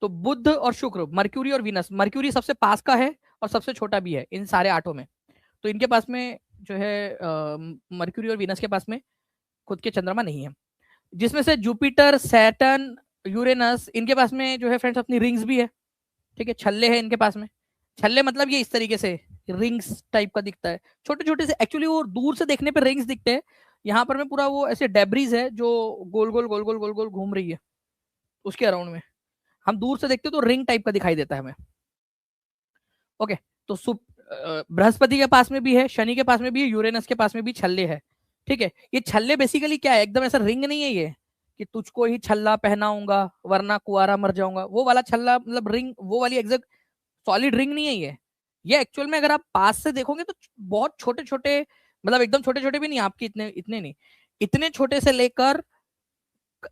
तो बुध और शुक्र, मर्क्यूरी और वीनस, मर्क्यूरी सबसे पास का है और सबसे छोटा भी है इन सारे 8 में। तो इनके पास में जो है मर्क्यूरी और वीनस के पास में खुद के चंद्रमा नहीं है। जिसमें से जुपिटर सैटर्न यूरेनस, इनके पास में जो है फ्रेंड्स अपनी रिंग्स भी है। ठीक है, छल्ले हैं इनके पास में। छल्ले मतलब ये इस तरीके से रिंग्स टाइप का दिखता है, छोटे छोटे से। एक्चुअली वो दूर से देखने पे रिंग्स दिखते हैं, यहाँ पर में पूरा वो ऐसे डेब्रीज है जो गोल गोल गोल गोल गोल गोल घूम रही है उसके अराउंड में। हम दूर से देखते हो तो रिंग टाइप का दिखाई देता है हमें। ओके, तो बृहस्पति के पास में भी है, शनि के पास में भी है, यूरेनस के पास में भी छल्ले है। ठीक है, ये छल्ले बेसिकली क्या है, एकदम ऐसा रिंग नहीं है ये कि तुझको ही छल्ला पहनाऊंगा वरना कुआरा मर जाऊंगा, वो वाला छल्ला मतलब रिंग, वो वाली एग्जैक्ट सॉलिड रिंग नहीं है ये एक्चुअल में अगर आप पास से देखोगे तो बहुत छोटे छोटे, मतलब एकदम छोटे छोटे भी नहीं, आपके इतने इतने नहीं, इतने छोटे से लेकर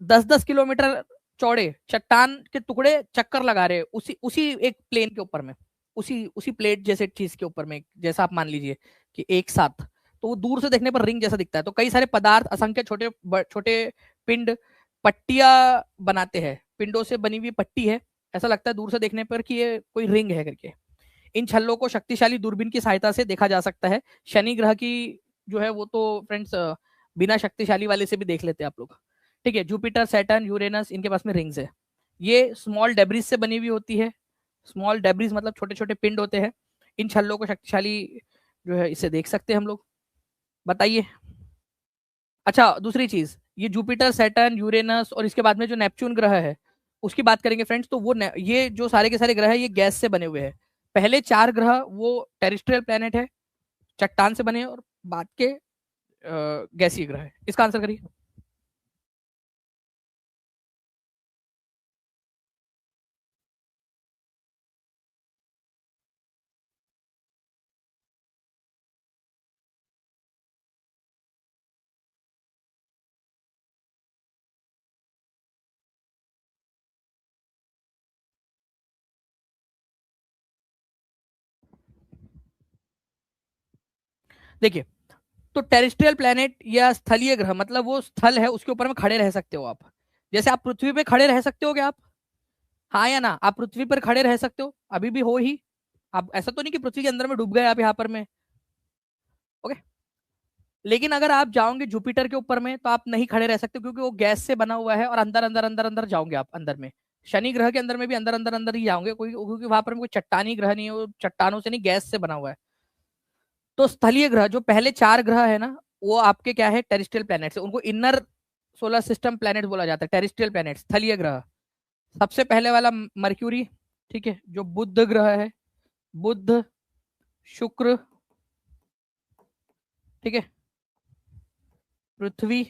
10-10 किलोमीटर चौड़े चट्टान के टुकड़े चक्कर लगा रहे उसी उसी एक प्लेन के ऊपर में, उसी उसी प्लेट जैसे चीज के ऊपर में, जैसा आप मान लीजिए कि एक साथ। तो वो दूर से देखने पर रिंग जैसा दिखता है। तो कई सारे पदार्थ, असंख्य छोटे छोटे पिंड पट्टियां बनाते हैं, पिंडों से बनी हुई पट्टी है, ऐसा लगता है दूर से देखने पर कि ये कोई रिंग है करके। इन छल्लों को शक्तिशाली दूरबीन की सहायता से देखा जा सकता है। शनि ग्रह की जो है वो तो फ्रेंड्स बिना शक्तिशाली वाले से भी देख लेते हैं आप लोग। ठीक है, जुपिटर सैटर्न यूरेनस, इनके पास में रिंग्स है। ये स्मॉल डेब्रिज से बनी हुई होती है। स्मॉल डेब्रिज मतलब छोटे छोटे पिंड होते हैं। इन छल्लों को शक्तिशाली जो है इसे देख सकते हैं हम लोग। बताइए। अच्छा, दूसरी चीज, ये जुपिटर सैटर्न यूरेनस और इसके बाद में जो नेपच्यून ग्रह है उसकी बात करेंगे फ्रेंड्स, तो वो ये जो सारे के सारे ग्रह है ये गैस से बने हुए हैं। पहले 4 ग्रह वो टेरिस्ट्रियल प्लेनेट है, चट्टान से बने, और बाद के गैसीय ग्रह है। इसका आंसर करिए। देखिए, तो टेरिस्ट्रियल प्लेनेट या स्थलीय ग्रह मतलब वो स्थल है, उसके ऊपर में खड़े रह सकते हो आप। जैसे आप पृथ्वी पे खड़े रह सकते हो क्या आप? हाँ या ना? आप पृथ्वी पर खड़े रह सकते हो, अभी भी हो ही। आप ऐसा तो नहीं कि पृथ्वी के अंदर में डूब गए आप यहाँ पर में। ओके, लेकिन अगर आप जाओगे जुपिटर के ऊपर में तो आप नहीं खड़े रह सकते, क्योंकि वो गैस से बना हुआ है और अंदर अंदर अंदर अंदर जाओगे आप अंदर में। शनि ग्रह के अंदर में भी अंदर अंदर अंदर ही जाओगे, कोई, क्योंकि वहां पर कोई चट्टानी ग्रह नहीं है, वो चट्टानों से नहीं, गैस से बना हुआ है। तो स्थलीय ग्रह जो पहले 4 ग्रह है ना, वो आपके क्या है, टेरिस्ट्रियल प्लैनेट्स है। उनको इनर सोलर सिस्टम प्लैनेट बोला जाता है, टेरिस्ट्रियल प्लैनेट, स्थलीय ग्रह। सबसे पहले वाला मर्क्यूरी, ठीक है, जो बुध ग्रह है, बुध, शुक्र, ठीक है, पृथ्वी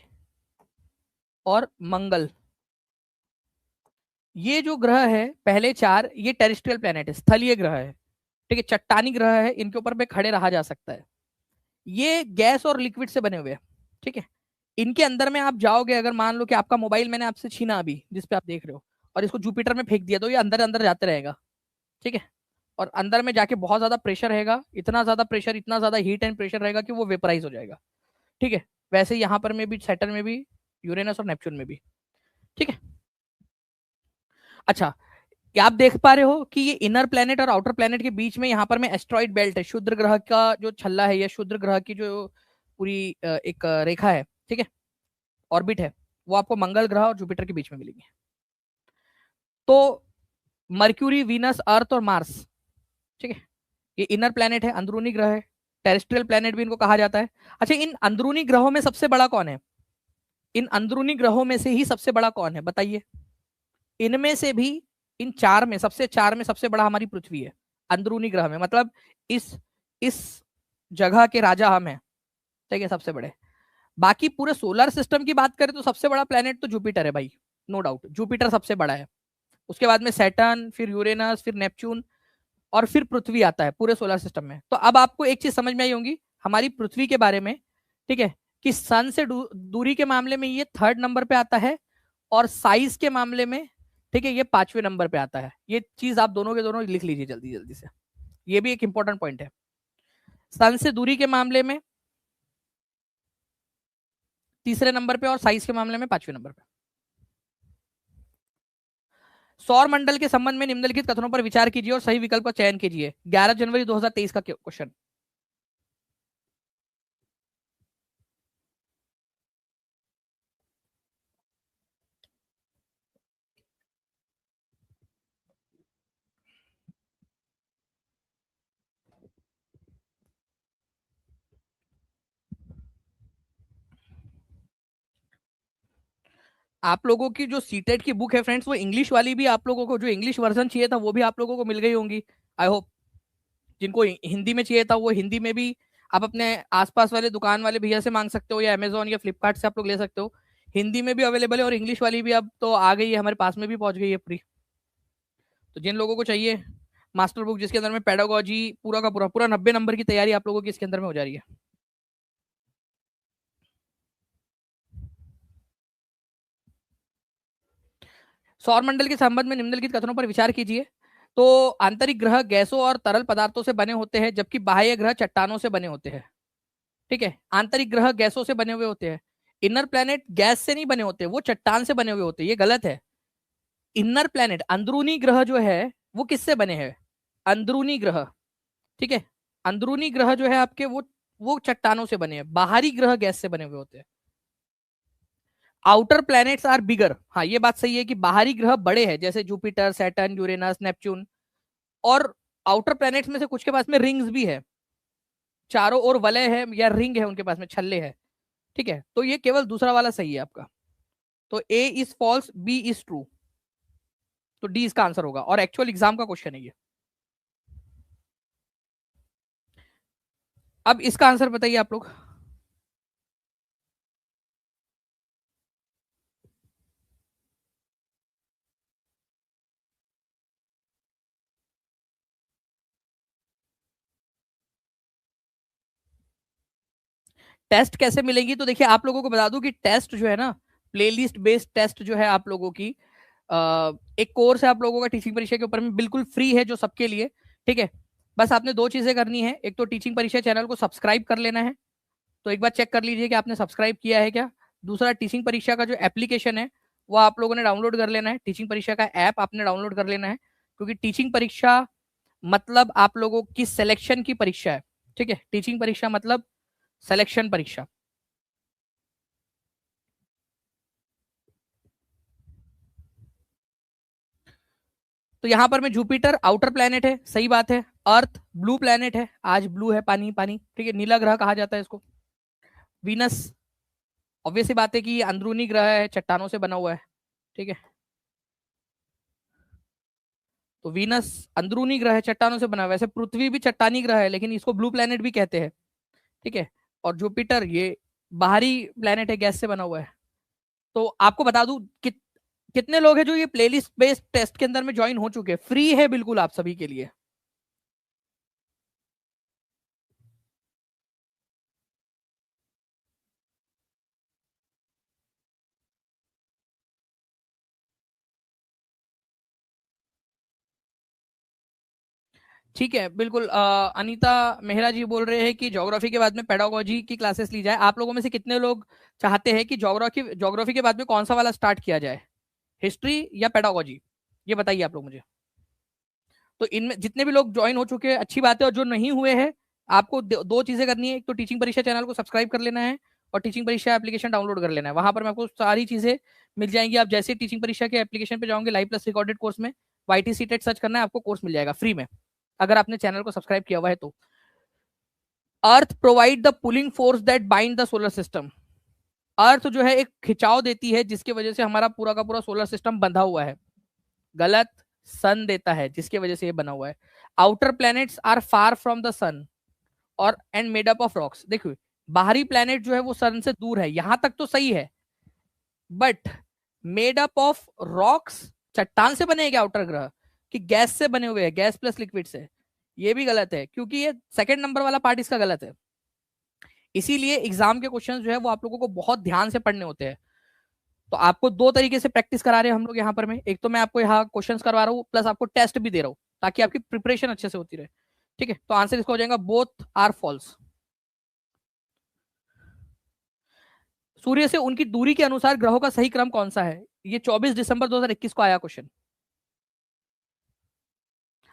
और मंगल। ये जो ग्रह है पहले 4, ये टेरिस्ट्रियल प्लैनेट है, स्थलीय ग्रह है। ठीक है, चट्टानी ग्रह है, इनके ऊपर पे खड़े रहा जा सकता है। ये गैस और लिक्विड से बने हुए हैं। ठीक है, इनके अंदर में आप जाओगे, अगर मान लो कि आपका मोबाइल मैंने आपसे छीना अभी जिसपे आप देख रहे हो, और इसको जुपिटर में फेंक दिया, तो ये अंदर अंदर जाते रहेगा। ठीक है, और अंदर में जाके बहुत ज्यादा प्रेशर रहेगा, इतना ज्यादा प्रेशर, इतना ज्यादा हीट एंड प्रेशर रहेगा कि वो वेपराइज हो जाएगा। ठीक है, वैसे यहाँ पर में भी, सैटर्न में भी, यूरेनस और नेपच्यून में भी। ठीक है, अच्छा, क्या आप देख पा रहे हो कि ये इनर प्लेनेट और आउटर प्लेनेट के बीच में यहाँ पर में एस्ट्रॉइड बेल्ट है, क्षुद्र ग्रह का जो छल्ला है, या क्षुद्र ग्रह की जो पूरी एक रेखा है, ठीक है, ऑर्बिट है, वो आपको मंगल ग्रह और जुपिटर के बीच में मिलेंगे। तो मर्क्यूरी, वीनस, अर्थ और मार्स, ठीक है, ये इनर प्लेनेट है, अंदरूनी ग्रह है, टेरेस्ट्रियल प्लेनेट भी इनको कहा जाता है। अच्छा, इन अंदरूनी ग्रहों में सबसे बड़ा कौन है? इन अंदरूनी ग्रहों में से ही सबसे बड़ा कौन है बताइए? इनमें से भी, इन चार में सबसे बड़ा हमारी पृथ्वी है अंदरूनी ग्रह में, मतलब इस जगह के राजा हम हैं, ठीक है, सबसे बड़े। बाकी पूरे सोलर सिस्टम की बात करें तो सबसे बड़ा प्लेनेट तो जुपिटर है भाई, नो डाउट, जुपिटर सबसे बड़ा है। उसके बाद में सैटर्न, फिर यूरेनस, फिर नेपच्यून, और फिर पृथ्वी आता है पूरे सोलर सिस्टम में। तो अब आपको एक चीज समझ में आई होगी हमारी पृथ्वी के बारे में, ठीक है, कि सन से दूरी के मामले में ये थर्ड नंबर पे आता है, और साइज के मामले में, ठीक है, ये 5वें नंबर पे आता है। ये चीज आप दोनों के दोनों लिख लीजिए जल्दी जल्दी से, ये भी एक इंपॉर्टेंट पॉइंट है। सन से दूरी के मामले में तीसरे नंबर पे, और साइज के मामले में 5वें नंबर पे। सौर मंडल के संबंध में निम्नलिखित कथनों पर विचार कीजिए और सही विकल्प का चयन कीजिए। 11 जनवरी 2023 का क्वेश्चन। आप लोगों की जो सीटेट की बुक है फ्रेंड्स, वो इंग्लिश वाली भी आप लोगों को, जो इंग्लिश वर्जन चाहिए था वो भी आप लोगों को मिल गई होंगी, आई होप। जिनको हिंदी में चाहिए था वो हिंदी में भी आप अपने आसपास वाले दुकान वाले भैया से मांग सकते हो, या अमेजोन या फ्लिपकार्ट से आप लोग ले सकते हो। हिंदी में भी अवेलेबल है और इंग्लिश वाली भी अब तो आ गई है, हमारे पास में भी पहुंच गई है फ्री। तो जिन लोगों को चाहिए मास्टर बुक, जिसके अंदर में पेडागोजी पूरा का पूरा पूरा 90 नंबर की तैयारी आप लोगों की इसके अंदर में हो जा रही है। सौर मंडल के संबंध में निम्नलिखित कथनों पर विचार कीजिए। तो आंतरिक ग्रह गैसों और तरल पदार्थों से बने होते हैं, जबकि बाह्य ग्रह चट्टानों से बने होते हैं, ठीक है। आंतरिक ग्रह गैसों से बने हुए होते हैं, इनर प्लैनेट गैस से नहीं बने होते, वो चट्टान से बने हुए होते हैं, ये गलत है। इनर प्लैनेट अंदरूनी ग्रह जो है वो किससे बने हैं? अंदरूनी ग्रह, ठीक है, अंदरूनी ग्रह जो है आपके वो चट्टानों से बने हैं, बाहरी ग्रह गैस से बने हुए होते हैं। आउटर प्लैनेट्स आर बिगर, हाँ ये बात सही है कि बाहरी ग्रह बड़े हैं, जैसे जुपिटर, सैटर्न, यूरेनस, नेपच्यून। और आउटर प्लैनेट्स में से कुछ के पास में रिंग्स भी है, चारों ओर वलय है या रिंग है उनके पास में, छल्ले है, ठीक है। तो ये केवल दूसरा वाला सही है आपका। तो A is false, B is true, तो डी इसका आंसर होगा, और एक्चुअल एग्जाम का क्वेश्चन है ये। अब इसका आंसर बताइए आप लोग। टेस्ट कैसे मिलेंगी? तो देखिए आप लोगों को बता दूं कि टेस्ट जो है ना, प्लेलिस्ट बेस्ड टेस्ट जो है आप लोगों की, एक कोर्स है आप लोगों का टीचिंग परीक्षा के ऊपर में, बिल्कुल फ्री है जो सबके लिए, ठीक है। बस आपने दो चीजें करनी है, एक तो टीचिंग परीक्षा चैनल को सब्सक्राइब कर लेना है, तो एक बार चेक कर लीजिए कि आपने सब्सक्राइब किया है क्या। दूसरा, टीचिंग परीक्षा का जो एप्लीकेशन है वो आप लोगों ने डाउनलोड कर लेना है, टीचिंग परीक्षा का ऐप आपने डाउनलोड कर लेना है, क्योंकि टीचिंग परीक्षा मतलब आप लोगों की सिलेक्शन की परीक्षा है, ठीक है। टीचिंग परीक्षा मतलब सिलेक्शन परीक्षा। तो यहां पर में जुपिटर आउटर प्लेनेट है, सही बात है। अर्थ ब्लू प्लेनेट है, आज ब्लू है, पानी पानी, ठीक है, नीला ग्रह कहा जाता है इसको। वीनस, ऑब्वियस सी बात है कि ये अंदरूनी ग्रह है, चट्टानों से बना हुआ है, ठीक है। तो वीनस अंदरूनी ग्रह है, चट्टानों से बना हुआ है। वैसे पृथ्वी भी चट्टानी ग्रह है, लेकिन इसको ब्लू प्लेनेट भी कहते हैं, ठीक है। और जुपिटर ये बाहरी प्लेनेट है, गैस से बना हुआ है। तो आपको बता दूं कि कितने लोग हैं जो ये प्लेलिस्ट बेस्ड टेस्ट के अंदर में ज्वाइन हो चुके हैं, फ्री है बिल्कुल आप सभी के लिए। ठीक है, बिल्कुल। अनीता मेहरा जी बोल रहे हैं कि ज्योग्राफी के बाद में पेडागोजी की क्लासेस ली जाए। आप लोगों में से कितने लोग चाहते हैं कि ज्योग्राफी ज्योग्राफी के बाद में कौन सा वाला स्टार्ट किया जाए, हिस्ट्री या पेडागोजी? ये बताइए आप लोग मुझे। तो इनमें जितने भी लोग ज्वाइन हो चुके हैं अच्छी बात है, और जो नहीं हुए हैं आपको दो चीजें करनी है, एक तो टीचिंग परीक्षा चैनल को सब्सक्राइब कर लेना है, और टीचिंग परीक्षा एप्लीकेशन डाउनलोड कर लेना है। वहां पर आपको सारी चीजें मिल जाएंगी। आप जैसे टीचिंग परीक्षा के एप्लीकेशन पे जाओगे, लाइव प्लस रिकॉर्डेड कोर्स में वाईटी सीटेट सर्च करना है, आपको कोर्स मिल जाएगा फ्री में, अगर आपने चैनल को सब्सक्राइब किया हुआ है तो। Earth provide the pulling force that bind the solar system, earth जो है एक खिंचाव देती है जिसकी वजह से हमारा पूरा का पूरा सोलर सिस्टम बंधा हुआ है। गलत। सन देता है जिसकी वजह से ये बना हुआ है। Outer planets are far from the sun और and made up of rocks. देखिए बाहरी प्लैनेट जो है वो सन से दूर है, यहां तक तो सही है, but made up of rocks, चट्टान से बने हैं क्या आउटर ग्रह, कि गैस से बने हुए हैं, गैस प्लस लिक्विड से? ये भी गलत है क्योंकि ये सेकंड नंबर वाला पार्ट इसका गलत है। इसीलिए एग्जाम के क्वेश्चंस जो है वो आप लोगों को बहुत ध्यान से पढ़ने होते हैं। तो आपको दो तरीके से प्रैक्टिस करा रहे हैं हम लोग यहाँ पर में, एक तो मैं आपको यहाँ क्वेश्चंस करवा रहा हूँ प्लस आपको टेस्ट भी दे रहा हूँ ताकि आपकी प्रिपरेशन अच्छे से होती रहे। ठीक है, तो आंसर इसका हो जाएगा बोथ आर फॉल्स। सूर्य से उनकी दूरी के अनुसार ग्रहों का सही क्रम कौन सा है? ये 24 दिसंबर 2021 को आया क्वेश्चन।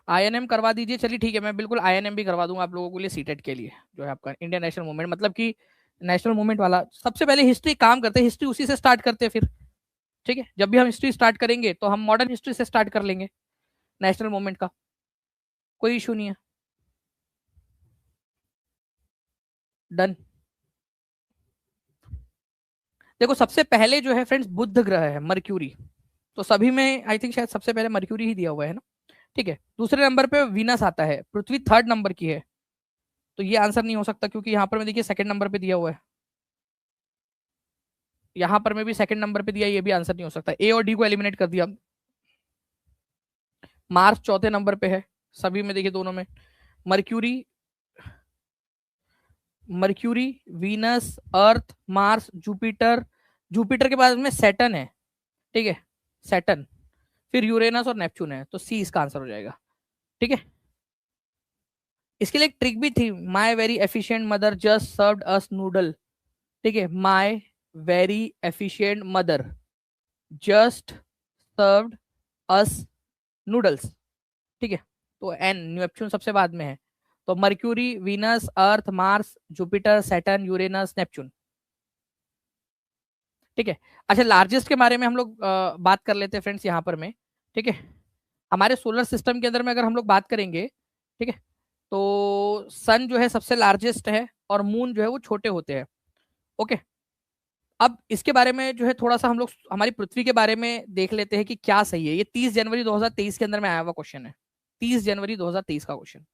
आईएनएम करवा दीजिए, चलिए ठीक है, मैं बिल्कुल आईएनएम भी करवा दूंगा आप लोगों के लिए सीटेट के लिए, जो है आपका इंडियन नेशनल मूवमेंट, मतलब कि नेशनल मूवमेंट वाला। सबसे पहले हिस्ट्री काम करते हैं, हिस्ट्री उसी से स्टार्ट करते हैं फिर। ठीक है, जब भी हम हिस्ट्री स्टार्ट करेंगे तो हम मॉडर्न हिस्ट्री से स्टार्ट कर लेंगे नेशनल मूवमेंट का, कोई इशू नहीं है। डन। देखो सबसे पहले जो है फ्रेंड्स बुध ग्रह है, मर्क्यूरी, तो सभी में आई थिंक शायद सबसे पहले मर्क्यूरी ही दिया हुआ है ना। ठीक है, दूसरे नंबर पे वीनस आता है, पृथ्वी थर्ड नंबर की है, तो ये आंसर नहीं हो सकता क्योंकि यहाँ पर मैं देखिए सेकंड नंबर पे दिया हुआ है, यहाँ पर मैं भी सेकंड नंबर पे दिया, ये भी आंसर नहीं हो सकता। ए और डी को एलिमिनेट कर दिया। मार्स चौथे नंबर पे है सभी में, देखिए दोनों में। Mercury, mercury, Venus, Earth, Mars, Jupiter, Jupiter के बाद में सैटर्न है। ठीक है, सैटर्न, फिर यूरेनस और नेपच्यून है, तो सी इसका आंसर हो जाएगा। ठीक है, इसके लिए एक ट्रिक भी थी, my very efficient mother just served us noodle. ठीक है, my very efficient mother just served us noodles. ठीक है, तो एन नेपच्यून सबसे बाद में है, तो Mercury, Venus, Earth, Mars, Jupiter, Saturn, Uranus, Neptune. ठीक है, अच्छा लार्जेस्ट के बारे में हम लोग बात कर लेते हैं फ्रेंड्स यहाँ पर में। ठीक है, हमारे सोलर सिस्टम के अंदर में अगर हम लोग बात करेंगे, ठीक है, तो सन जो है सबसे लार्जेस्ट है और मून जो है वो छोटे होते हैं। ओके, अब इसके बारे में जो है थोड़ा सा हम लोग हमारी पृथ्वी के बारे में देख लेते हैं कि क्या सही है। ये 30 जनवरी 2023 के अंदर में आया हुआ क्वेश्चन है, 30 जनवरी 2023 का क्वेश्चन।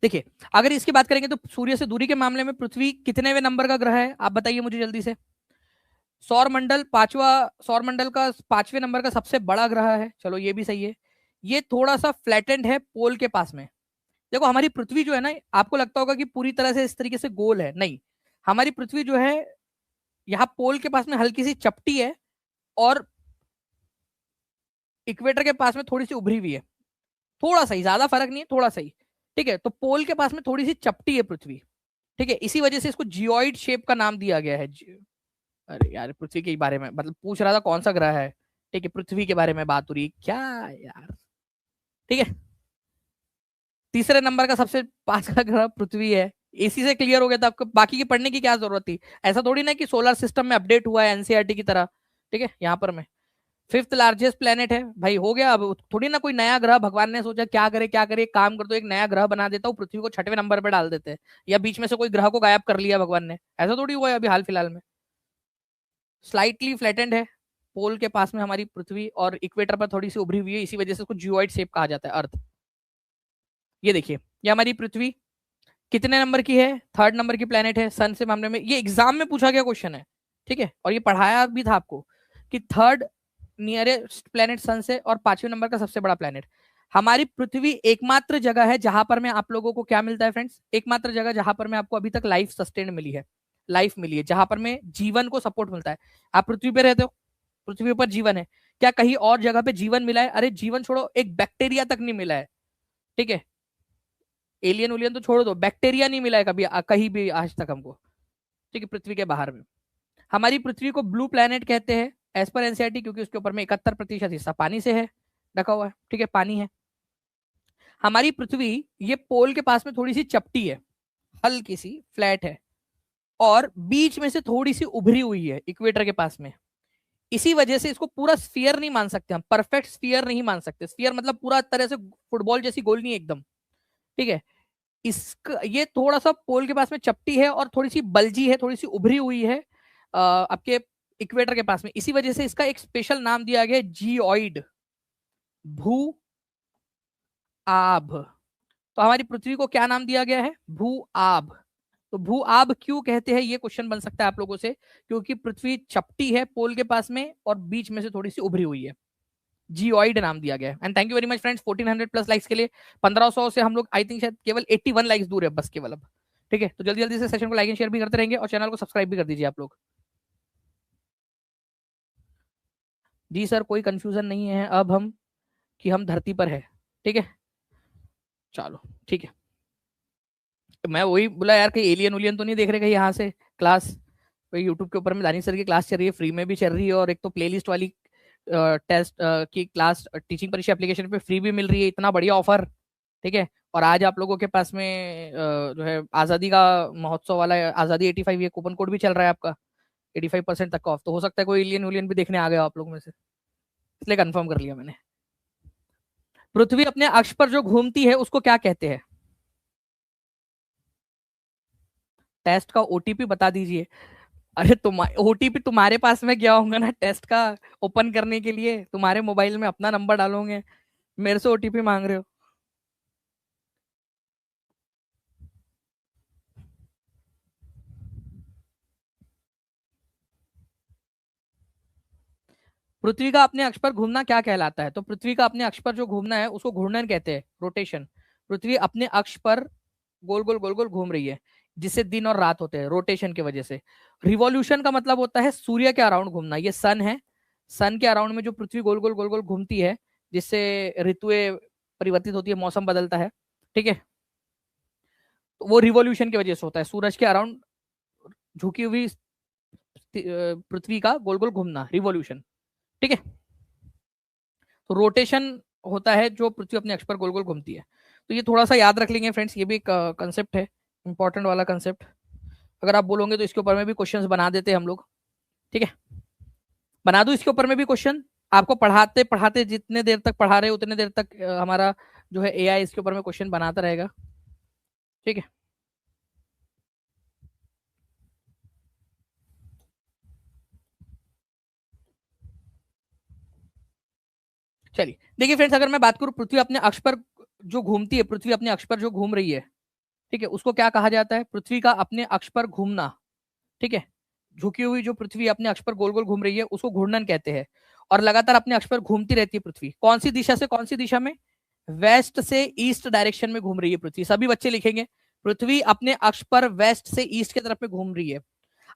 देखिए अगर इसकी बात करेंगे तो सूर्य से दूरी के मामले में पृथ्वी कितनेवें नंबर का ग्रह है, आप बताइए मुझे जल्दी से। सौर मंडल पांचवा, सौर मंडल का पांचवें नंबर का सबसे बड़ा ग्रह है, चलो ये भी सही है। ये थोड़ा सा फ्लैटेंड है पोल के पास में। देखो हमारी पृथ्वी जो है ना, आपको लगता होगा कि पूरी तरह से इस तरीके से गोल है, नहीं, हमारी पृथ्वी जो है यहाँ पोल के पास में हल्की सी चपटी है और इक्वेटर के पास में थोड़ी सी उभरी हुई है, थोड़ा सही, ज्यादा फर्क नहीं है, थोड़ा सही। ठीक है, तो पोल के पास में थोड़ी सी चपटी है पृथ्वी। ठीक है, इसी वजह से इसको जियोइड शेप का नाम दिया गया है। अरे यार पृथ्वी के बारे में मतलब पूछ रहा था कौन सा ग्रह है, ठीक है, पृथ्वी के बारे में बात हो रही है क्या यार। ठीक है, तीसरे नंबर का सबसे पास का ग्रह पृथ्वी है, इसी से क्लियर हो गया था, आपको बाकी की पढ़ने की क्या जरूरत थी। ऐसा थोड़ी ना कि सोलर सिस्टम में अपडेट हुआ है एनसीईआरटी की तरह। ठीक है, यहाँ पर मैं फिफ्थ लार्जेस्ट प्लेनेट है भाई, हो गया। अब थोड़ी ना कोई नया ग्रह भगवान ने सोचा क्या करे क्या करे, काम कर दो एक नया ग्रह बना देता हूँ, पृथ्वी को छठवें नंबर पे डाल देते हैं, या बीच में से कोई ग्रह को गायब कर लिया भगवान ने, ऐसा थोड़ी हुआ है अभी हाल फिलहाल में। स्लाइटली फ्लैटेंड है पोल के पास में हमारी पृथ्वी, और इक्वेटर पर थोड़ी सी उभरी हुई है, इसी वजह से उसको जियोइड शेप कहा जाता है अर्थ। ये देखिए, ये हमारी पृथ्वी कितने नंबर की है, थर्ड नंबर की प्लेनेट है सन से मामले में, ये एग्जाम में पूछा गया क्वेश्चन है। ठीक है, और ये पढ़ाया भी था आपको कि थर्ड नियरेस्ट प्लेनेट सन से और पांचवें नंबर का सबसे बड़ा प्लेनेट। हमारी पृथ्वी एकमात्र जगह है जहां पर में आप लोगों को क्या मिलता है फ्रेंड्स, एकमात्र जगह जहां पर में आपको अभी तक लाइफ सस्टेन मिली है, लाइफ मिली है, जहां पर में जीवन को सपोर्ट मिलता है। आप पृथ्वी पे रहते हो, पृथ्वी पर जीवन है, क्या कहीं और जगह पे जीवन मिला है? अरे जीवन छोड़ो, एक बैक्टीरिया तक नहीं मिला है। ठीक है, एलियन उलियन तो छोड़ दो, बैक्टीरिया नहीं मिला है कभी कहीं भी आज तक हमको। ठीक है, पृथ्वी के बाहर में। हमारी पृथ्वी को ब्लू प्लेनेट कहते हैं एज पर एनसीईआरटी, क्योंकि उसके ऊपर में 71% हिस्सा पानी से है ढका हुआ है। ठीक है, पानी है। हमारी पृथ्वी ये पोल के पास में थोड़ी सी चपटी है, हल्की सी फ्लैट है। और बीच में से थोड़ी सी उभरी हुई है इक्वेटर के पास में। इसी वजह से इसको पूरा स्फीयर नहीं मान सकते हम, परफेक्ट स्फीयर नहीं मान सकते। स्फीयर मतलब पूरा तरह से फुटबॉल जैसी गोल नहीं है एकदम, ठीक है। इसका ये थोड़ा सा पोल के पास में चपटी है और थोड़ी सी बलजी है, थोड़ी सी उभरी हुई है आपके इक्वेटर के पास में। इसी वजह से इसका एक स्पेशल नाम दिया गया जियोइड, भू आभ। तो हमारी पृथ्वी को क्या नाम दिया गया है? भू आभ। तो भू आभ क्यों कहते हैं, ये क्वेश्चन बन सकता है आप लोगों से, क्योंकि पृथ्वी चपटी है पोल के पास में और बीच में से थोड़ी सी उभरी हुई है, जियोइड नाम दिया गया है। And thank you very much friends 1400 plus likes के लिए। 1500 से हम लोग आई थिंक शायद केवल 81 लाइक्स दूर है बस केवल अब, ठीक है। तो जल्दी जल्दी से सेशन को लाइक एंड शेयर भी करते रहेंगे और चैनल को सब्सक्राइब भी कर दीजिए आप लोग। जी सर, कोई कंफ्यूजन नहीं है अब हम कि हम धरती पर है, ठीक है। चलो ठीक है, मैं वही बोला यार कहीं एलियन उलियन तो नहीं देख रहे कहीं यहाँ से क्लास। वही यूट्यूब के ऊपर में दानिश सर की क्लास चल रही है, फ्री में भी चल रही है, और एक तो प्लेलिस्ट वाली टेस्ट की क्लास टीचिंग परीक्षा एप्लीकेशन पे फ्री भी मिल रही है, इतना बढ़िया ऑफर, ठीक है। और आज आप लोगों के पास में जो है आज़ादी का महोत्सव वाला आज़ादी 85 ये कूपन कोड भी चल रहा है आपका, 85% तक का ऑफ। तो हो सकता है कोई एलियन उलियन भी देखने आ गया आप लोग में से, इसलिए कंफर्म कर लिया मैंने। पृथ्वी अपने अक्ष पर जो घूमती है उसको क्या कहते हैं? टेस्ट का ओटीपी बता दीजिए। अरे तुम ओटीपी तुम्हारे पास में गया होगा ना टेस्ट का ओपन करने के लिए, तुम्हारे मोबाइल में अपना नंबर डालोगे, मेरे से ओटीपी मांग रहे हो। पृथ्वी का अपने अक्ष पर घूमना क्या कहलाता है? तो पृथ्वी का अपने अक्ष पर जो घूमना है उसको घूर्णन कहते हैं, रोटेशन। पृथ्वी अपने अक्ष पर गोल गोल घूम रही है, जिससे दिन और रात होते हैं रोटेशन की वजह से। रिवॉल्यूशन का मतलब होता है सूर्य के अराउंड घूमना, ये सन है, सन के अराउंड में जो पृथ्वी गोल गोल घूमती है, जिससे ऋतुएं परिवर्तित होती है, मौसम बदलता है, ठीक है। तो वो रिवॉल्यूशन की वजह से होता है, सूरज के अराउंड झुकी हुई पृथ्वी का गोल गोल घूमना, रिवॉल्यूशन, ठीक है। तो रोटेशन होता है जो पृथ्वी अपने अक्ष पर गोल गोल घूमती है। तो ये थोड़ा सा याद रख लेंगे फ्रेंड्स, ये भी एक कंसेप्ट है, इंपॉर्टेंट वाला कंसेप्ट। अगर आप बोलोगे तो इसके ऊपर में भी क्वेश्चंस बना देते हम लोग, ठीक है। बना दूं इसके ऊपर में भी क्वेश्चन, आपको पढ़ाते पढ़ाते जितने देर तक पढ़ा रहे उतने देर तक हमारा जो है एआई इसके ऊपर में क्वेश्चन बनाता रहेगा, ठीक है। चलिए देखिए फ्रेंड्स, अगर मैं बात करूं पृथ्वी अपने अक्ष पर जो घूमती है, पृथ्वी अपने अक्ष पर जो घूम रही है, ठीक है, उसको क्या कहा जाता है? पृथ्वी का अपने अक्ष पर घूमना, ठीक है। झुकी हुई जो पृथ्वी अपने अक्ष पर गोल गोल घूम रही है उसको घूर्णन कहते हैं। और लगातार अपने अक्ष पर घूमती रहती है पृथ्वी, कौन सी दिशा से कौन सी दिशा में? वेस्ट से ईस्ट डायरेक्शन में घूम रही है पृथ्वी। सभी बच्चे लिखेंगे, पृथ्वी अपने अक्ष पर वेस्ट से ईस्ट की तरफ में घूम रही है।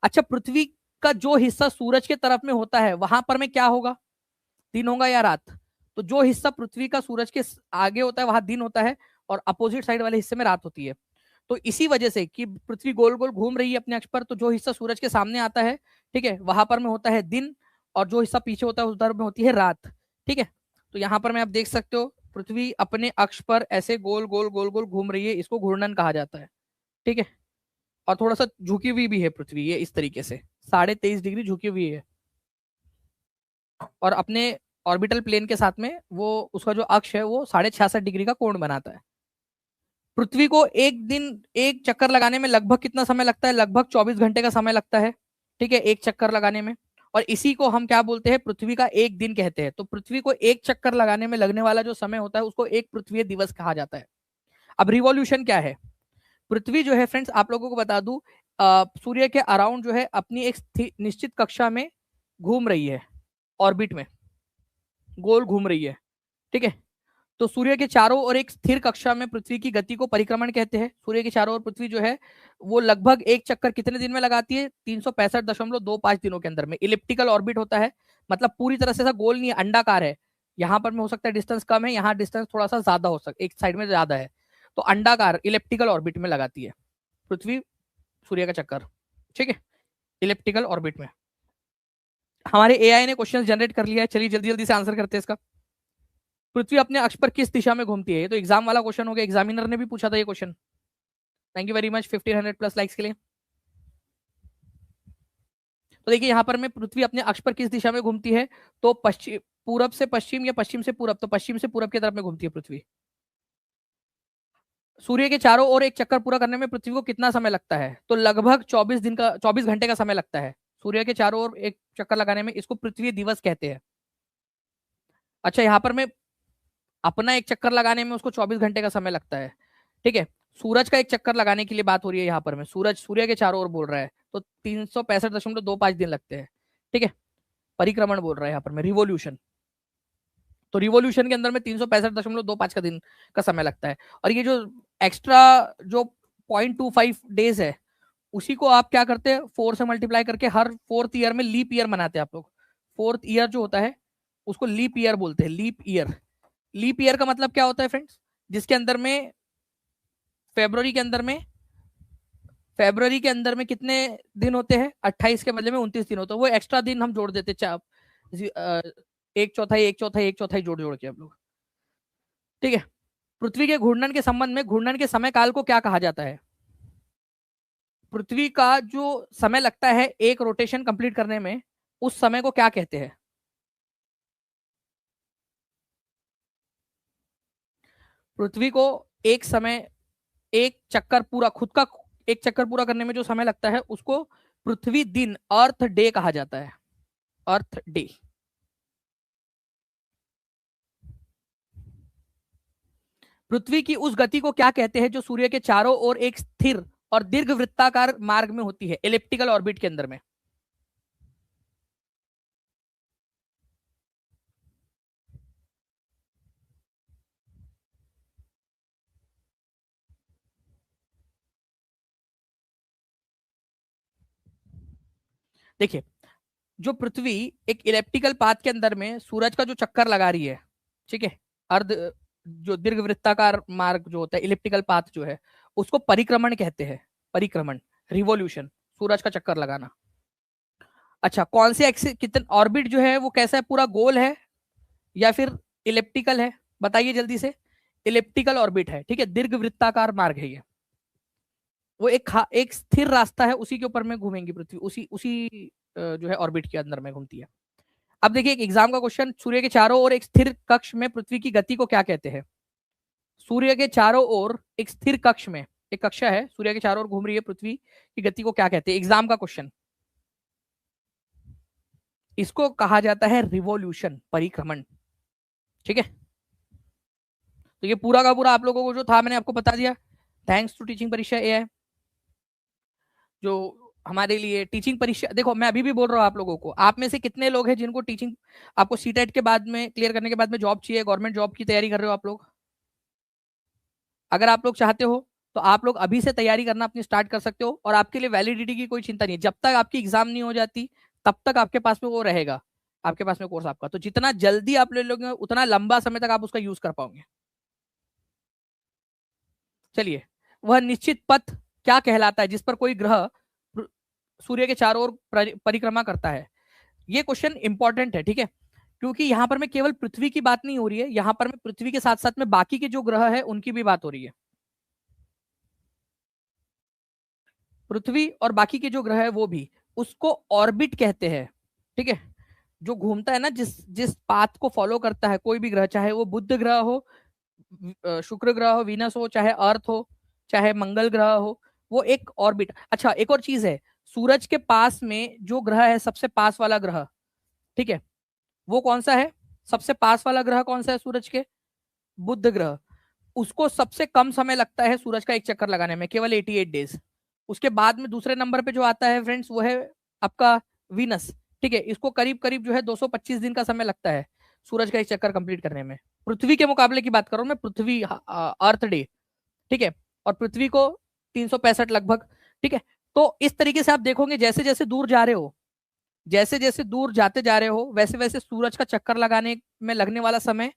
अच्छा, पृथ्वी का जो हिस्सा सूरज के तरफ में होता है वहां पर में क्या होगा? दिन होगा या रात? तो जो हिस्सा पृथ्वी का सूरज के आगे होता है वहां दिन होता है, और अपोजिट साइड वाले हिस्से में रात होती है। तो इसी वजह से कि पृथ्वी गोल गोल घूम रही है अपने अक्ष पर, तो जो हिस्सा सूरज के सामने आता है, ठीक है, वहां पर में होता है दिन, और जो हिस्सा पीछे होता है उधर में होती है रात, ठीक है। तो यहाँ पर में आप देख सकते हो पृथ्वी अपने अक्ष पर ऐसे गोल गोल घूम रही है, इसको घूर्णन कहा जाता है, ठीक है। और थोड़ा सा झुकी हुई भी है पृथ्वी, ये इस तरीके से 23.5 डिग्री झुकी हुई है, और अपने ऑर्बिटल प्लेन के साथ में वो उसका जो अक्ष है वो 66.5 डिग्री का कोण बनाता है। पृथ्वी को एक दिन एक चक्कर लगाने में लगभग कितना समय लगता है? लगभग 24 घंटे का समय लगता है, ठीक है, एक चक्कर लगाने में। और इसी को हम क्या बोलते हैं? पृथ्वी का एक दिन कहते हैं। तो पृथ्वी को एक चक्कर लगाने में लगने वाला जो समय होता है उसको एक पृथ्वी दिवस कहा जाता है। अब रिवॉल्यूशन क्या है? पृथ्वी जो है फ्रेंड्स आप लोगों को बता दूं, सूर्य के अराउंड जो है अपनी एक निश्चित कक्षा में घूम रही है, ऑर्बिट में गोल घूम रही है, ठीक है। तो सूर्य के चारों ओर एक स्थिर कक्षा में पृथ्वी की गति को परिक्रमण कहते हैं। सूर्य के चारों ओर पृथ्वी जो है वो लगभग एक चक्कर कितने दिन में लगाती है? 365.25 दिनों के अंदर में। इलिप्टिकल ऑर्बिट होता है, मतलब पूरी तरह से ऐसा गोल नहीं है, अंडाकार है। यहाँ पर में हो सकता है डिस्टेंस कम है, यहाँ डिस्टेंस थोड़ा सा ज्यादा हो सकता है, एक साइड में ज्यादा है। तो अंडाकार इलिप्टिकल ऑर्बिट में लगाती है पृथ्वी सूर्य का चक्कर, ठीक है, इलिप्टिकल ऑर्बिट में। हमारे एआई ने क्वेश्चन जनरेट कर लिया है, चलिए जल्दी जल्दी से आंसर करते हैं इसका। पृथ्वी अपने अक्ष पर किस दिशा में घूमती है? ये तो एग्जाम वाला क्वेश्चन हो गया, एग्जामिनर ने भी पूछा था ये question. Thank you very much 1500 plus likes के लिए। तो देखिए यहाँ पर में पृथ्वी अपने अक्ष पर किस दिशा में घूमती है, तो पश्चिम, पूरब से पश्चिम या पश्चिम से पूरब, तो पश्चिम से पूरब की तरफ में घूमती है पृथ्वी। सूर्य के चारों ओर एक चक्कर पूरा करने में पृथ्वी को कितना समय लगता है, तो लगभग 24 घंटे का समय लगता है सूर्य के चारों ओर एक चक्कर लगाने में। इसको पृथ्वी दिवस कहते हैं। अच्छा, यहाँ पर मैं अपना एक चक्कर लगाने में उसको 24 घंटे का समय लगता है। ठीक है, सूरज का एक चक्कर लगाने के लिए बात हो रही है यहाँ पर में, सूर्य के चारों ओर बोल रहा है, तो 365.25 दिन लगते हैं। ठीक है, परिक्रमण बोल रहा है यहाँ पर में, रिवोल्यूशन। तो रिवोल्यूशन के अंदर में 365.25 का दिन का समय लगता है। और ये जो एक्स्ट्रा जो 0.25 डेज है, उसी को आप क्या करते हैं, 4 से मल्टीप्लाई करके हर 4th ईयर में लीप ईयर मनाते हैं आप लोग। 4th ईयर जो होता है उसको लीप ईयर बोलते हैं, लीप ईयर। लीप ईयर का मतलब क्या होता है फ्रेंड्स, जिसके अंदर में फेब्रुवरी के अंदर में कितने दिन होते हैं, 28 के बदले में 29 दिन होते हैं। वो एक्स्ट्रा दिन हम जोड़ देते एक चौथाई एक चौथाई एक चौथाई जोड़ जोड़ के हम लोग। ठीक है, पृथ्वी के घूर्णन के संबंध में घूर्णन के समय काल को क्या कहा जाता है, पृथ्वी का जो समय लगता है एक रोटेशन कंप्लीट करने में, उस समय को क्या कहते हैं। पृथ्वी को एक चक्कर पूरा, खुद का एक चक्कर पूरा करने में जो समय लगता है उसको पृथ्वी दिन, अर्थ डे कहा जाता है, अर्थ डे। पृथ्वी की उस गति को क्या कहते हैं जो सूर्य के चारों ओर एक स्थिर और दीर्घ वृत्ताकार मार्ग में होती है, एलिप्टिकल ऑर्बिट के अंदर में। देखिए, जो पृथ्वी एक इलेप्टिकल पाथ के अंदर में सूरज का जो चक्कर लगा रही है, ठीक है, अर्ध जो दीर्घ वृत्ताकार मार्ग जो होता है, इलेप्टिकल पाथ जो है, उसको परिक्रमण कहते हैं, परिक्रमण, रिवॉल्यूशन, सूरज का चक्कर लगाना। अच्छा, कौन से एक्सिस, कितने ऑर्बिट जो है वो कैसा है, पूरा गोल है या फिर इलेप्टिकल है, बताइए जल्दी से। इलेप्टिकल ऑर्बिट है, ठीक है, दीर्घ वृत्ताकार मार्ग है ये। वो एक स्थिर रास्ता है, उसी के ऊपर में घूमेंगी पृथ्वी, उसी उसी जो है ऑर्बिट के अंदर में घूमती है। अब देखिए एक एग्जाम का क्वेश्चन, सूर्य के चारों ओर एक स्थिर कक्ष में पृथ्वी की गति को क्या कहते हैं। सूर्य के चारों ओर एक स्थिर कक्ष में, एक कक्षा है, सूर्य के चारों ओर घूम रही है पृथ्वी की गति को क्या कहते हैं, एग्जाम का क्वेश्चन। इसको कहा जाता है रिवॉल्यूशन, परिक्रमण। ठीक है, तो ये पूरा का पूरा आप लोगों को जो था मैंने आपको बता दिया। थैंक्स टू टीचिंग परीक्षा एआई, जो हमारे लिए टीचिंग परीक्षा, देखो मैं अभी भी बोल रहा हूँ आप लोगों को, आप में से कितने लोग हैं जिनको टीचिंग, आपको सीटेट के बाद में, क्लियर करने के बाद में जॉब चाहिए, गवर्नमेंट जॉब की तैयारी कर रहे हो आप लोग। अगर आप लोग चाहते हो तो आप लोग अभी से तैयारी करना अपनी स्टार्ट कर सकते हो, और आपके लिए वैलिडिटी की कोई चिंता नहीं है। जब तक आपकी एग्जाम नहीं हो जाती तब तक आपके पास में वो रहेगा, आपके पास में कोर्स आपका। तो जितना जल्दी आप ले लोगे उतना लंबा समय तक आप उसका यूज कर पाओगे। चलिए, वह निश्चित पथ क्या कहलाता है जिस पर कोई ग्रह सूर्य के चारों ओर परिक्रमा करता है। ये क्वेश्चन इंपॉर्टेंट है, ठीक है, क्योंकि यहां पर में केवल पृथ्वी की बात नहीं हो रही है, यहां पर में पृथ्वी के साथ साथ में बाकी के जो ग्रह है उनकी भी बात हो रही है। पृथ्वी और बाकी के जो ग्रह है वो भी, उसको ऑर्बिट कहते हैं। ठीक है, जो घूमता है ना, जिस जिस पाथ को फॉलो करता है कोई भी ग्रह, चाहे वो बुध ग्रह हो, शुक्र ग्रह हो, वीनस हो, चाहे अर्थ हो, चाहे मंगल ग्रह हो, वो एक ऑर्बिट। अच्छा, एक और चीज है, सूरज के पास में जो ग्रह है, सबसे पास वाला ग्रह, ठीक है, वो कौन सा है, सबसे पास वाला ग्रह कौन सा है सूरज के, बुध ग्रह। उसको सबसे कम समय लगता है सूरज का एक चक्कर लगाने में, केवल 88 डेज। उसके बाद में दूसरे नंबर पे जो आता है फ्रेंड्स, वो है आपका वीनस। ठीक है, इसको करीब करीब जो है 225 दिन का समय लगता है सूरज का एक चक्कर कंप्लीट करने में। पृथ्वी के मुकाबले की बात कर रहा हूं मैं, पृथ्वी अर्थ डे, ठीक है, और पृथ्वी को 365 लगभग। ठीक है, तो इस तरीके से आप देखोगे, जैसे जैसे दूर जा रहे हो, जैसे जैसे दूर जाते जा रहे हो, वैसे वैसे सूरज का चक्कर लगाने में लगने वाला समय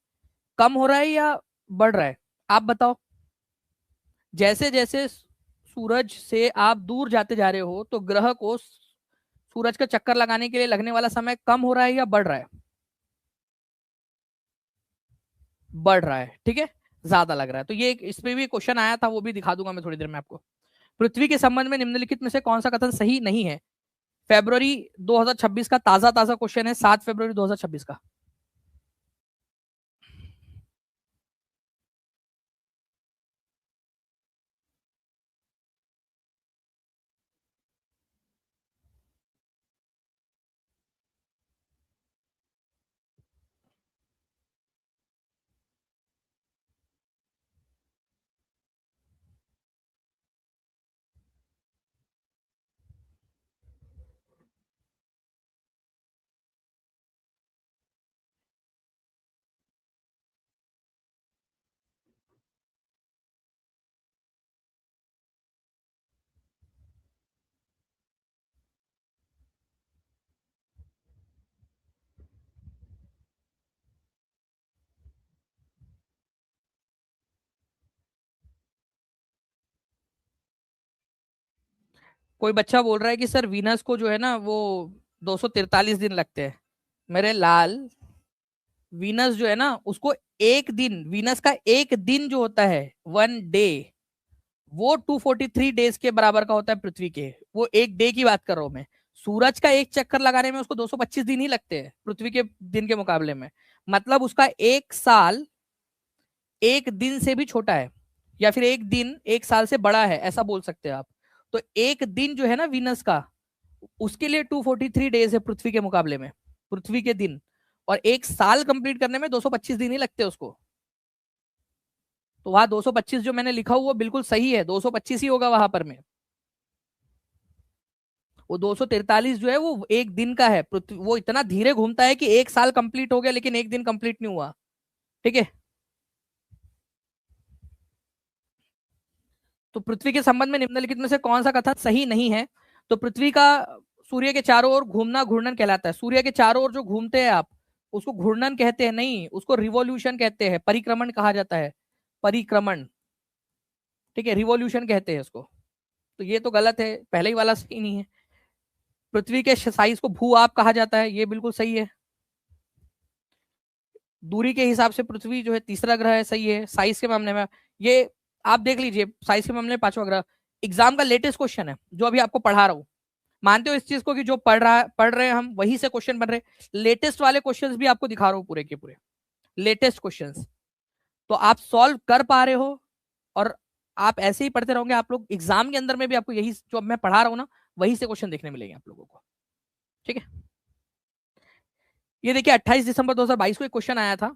कम हो रहा है या बढ़ रहा है, आप बताओ। जैसे जैसे सूरज से आप दूर जाते जा रहे हो तो ग्रह को सूरज का चक्कर लगाने के लिए लगने वाला समय कम हो रहा है या बढ़ रहा है, बढ़ रहा है। ठीक है, ज्यादा लग रहा है। तो ये इस पे भी क्वेश्चन आया था, वो भी दिखा दूंगा मैं थोड़ी देर में आपको। पृथ्वी के संबंध में निम्नलिखित में से कौन सा कथन सही नहीं है। फरवरी 2026 का ताजा ताजा क्वेश्चन है, 7 फरवरी 2026 का। कोई बच्चा बोल रहा है कि सर वीनस को जो है ना वो 243 दिन लगते हैं। मेरे लाल, वीनस जो है ना उसको एक दिन, वीनस का एक दिन जो होता है, 1 डे, वो 243 डेज के बराबर का होता है पृथ्वी के। वो एक डे की बात कर रहा हूं मैं। सूरज का एक चक्कर लगाने में उसको 225 दिन ही लगते हैं पृथ्वी के दिन के मुकाबले में। मतलब उसका एक साल एक दिन से भी छोटा है, या फिर एक दिन एक साल से बड़ा है, ऐसा बोल सकते हैं आप। तो एक दिन जो है ना वीनस का, उसके लिए 243 डेज है पृथ्वी के मुकाबले में, पृथ्वी के दिन। और एक साल कंप्लीट करने में 225 दिन ही लगते हैं उसको। तो वहां 225 जो मैंने लिखा हुआ वो बिल्कुल सही है, 225 ही होगा वहां पर में। वो 243 जो है वो एक दिन का है। पृथ्वी वो इतना धीरे घूमता है कि एक साल कंप्लीट हो गया लेकिन एक दिन कंप्लीट नहीं हुआ। ठीक है। तो पृथ्वी के संबंध में निम्नलिखित में से कौन सा कथन सही नहीं है? तो पृथ्वी का सूर्य के चारों ओर घूमना घूर्णन कहलाता है। सूर्य के चारों ओर जो घूमते हैं आप, उसको घूर्णन कहते हैं नहीं, उसको रिवॉल्यूशन कहते हैं, परिक्रमण कहा जाता है, परिक्रमण। ठीक है, रिवॉल्यूशन कहते हैं इसको। तो ये तो गलत है, पहले ही वाला सही नहीं है। पृथ्वी के साइज को भू आप कहा जाता है, ये बिल्कुल सही है। दूरी के हिसाब से पृथ्वी जो है तीसरा ग्रह है, सही है। साइज के मामले में ये आप देख लीजिए, साइज के मामले में पांचवा ग्रह। एग्जाम का लेटेस्ट क्वेश्चन है जो अभी आपको पढ़ा रहा हूँ। मानते हो इस चीज को कि जो पढ़ रहे हैं हम वहीं से क्वेश्चन बन रहे? लेटेस्ट वाले क्वेश्चंस भी आपको दिखा रहा हूँ, पूरे के पूरे लेटेस्ट क्वेश्चंस। तो आप सॉल्व कर पा रहे हो, और आप ऐसे ही पढ़ते रहोगे, आप लोग एग्जाम के अंदर में भी आपको यही जो मैं पढ़ा रहा हूँ ना, वहीं से क्वेश्चन देखने मिलेंगे आप लोगों को। ठीक है। ये देखिए 28 दिसंबर 2022 को एक क्वेश्चन आया था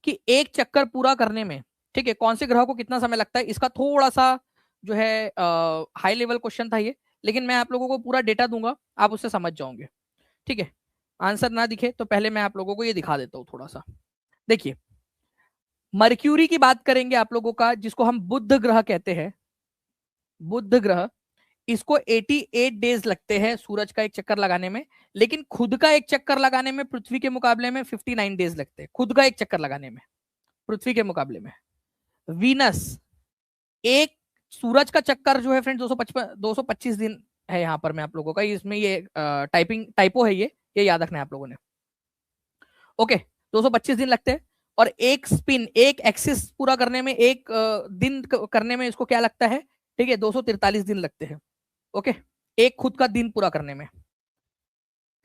कि एक चक्कर पूरा करने में, ठीक है, कौन से ग्रह को कितना समय लगता है। इसका थोड़ा सा जो है हाई लेवल क्वेश्चन था ये, लेकिन मैं आप लोगों को पूरा डेटा दूंगा, आप उससे समझ जाओगे। ठीक है। आंसर ना दिखे तो पहले मैं आप लोगों को ये दिखा देता हूँ थोड़ा सा। देखिए, मर्क्यूरी की बात करेंगे आप लोगों का, जिसको हम बुध ग्रह कहते हैं, बुध ग्रह, इसको 88 डेज लगते हैं सूरज का एक चक्कर लगाने में। लेकिन खुद का एक चक्कर लगाने में पृथ्वी के मुकाबले में 59 डेज लगते हैं, खुद का एक चक्कर लगाने में पृथ्वी के मुकाबले में। वीनस, एक सूरज का चक्कर जो है फ्रेंड 225 दिन है यहाँ पर मैं आप लोगों का, इसमें ये टाइपिंग टाइपो है, ये याद रखना है आप लोगों ने। ओके, 225 दिन लगते हैं। और एक स्पिन, एक एक्सिस पूरा करने में, एक दिन करने में इसको क्या लगता है? ठीक है, 243 दिन लगते हैं। ओके, एक खुद का दिन पूरा करने में।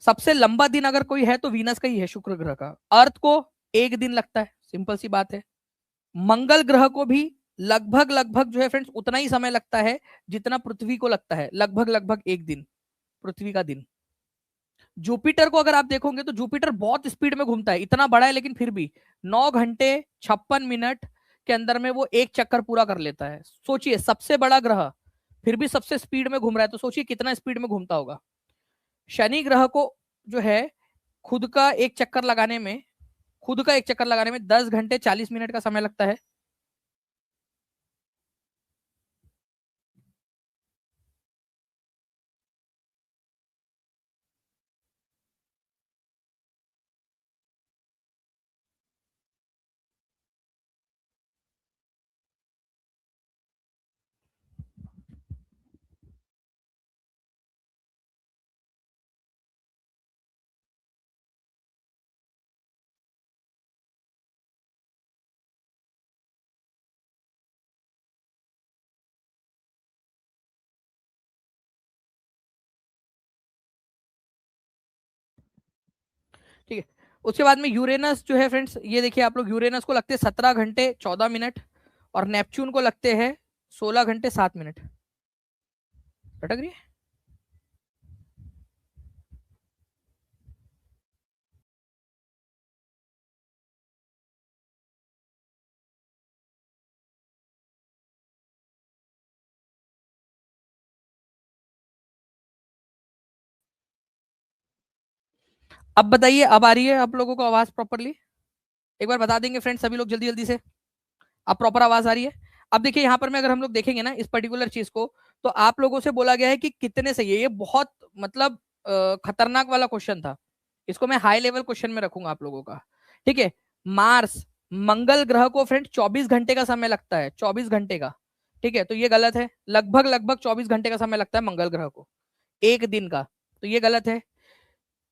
सबसे लंबा दिन अगर कोई है तो वीनस का ही है, शुक्र ग्रह का। अर्थ को एक दिन लगता है, सिंपल सी बात है। मंगल ग्रह को भी लगभग लगभग जो है फ्रेंड्स उतना ही समय लगता है जितना पृथ्वी को लगता है, लगभग लगभग एक दिन, पृथ्वी का दिन। जुपिटर को अगर आप देखोगे तो जुपिटर बहुत स्पीड में घूमता है, इतना बड़ा है लेकिन फिर भी 9 घंटे 56 मिनट के अंदर में वो एक चक्कर पूरा कर लेता है। सोचिए, सबसे बड़ा ग्रह फिर भी सबसे स्पीड में घूम रहा है, तो सोचिए कितना स्पीड में घूमता होगा। शनि ग्रह को जो है खुद का एक चक्कर लगाने में, खुद का एक चक्कर लगाने में 10 घंटे 40 मिनट का समय लगता है। ठीक है। उसके बाद में यूरेनस जो है फ्रेंड्स, ये देखिए आप लोग, यूरेनस को लगते हैं 17 घंटे 14 मिनट और नेपच्यून को लगते हैं 16 घंटे 7 मिनट। अटक रही है। अब बताइए, अब आ रही है आप लोगों को आवाज प्रॉपरली? एक बार बता देंगे फ्रेंड्स सभी लोग जल्दी जल्दी से। अब प्रॉपर आवाज आ रही है? अब देखिए यहाँ पर मैं, अगर हम लोग देखेंगे ना इस पर्टिकुलर चीज को, तो आप लोगों से बोला गया है कि कितने सही है। ये बहुत मतलब खतरनाक वाला क्वेश्चन था। इसको मैं हाई लेवल क्वेश्चन में रखूंगा आप लोगों का। ठीक है। मार्स, मंगल ग्रह को फ्रेंड 24 घंटे का समय लगता है, 24 घंटे का। ठीक है, तो ये गलत है। लगभग लगभग 24 घंटे का समय लगता है मंगल ग्रह को, एक दिन का। तो ये गलत है।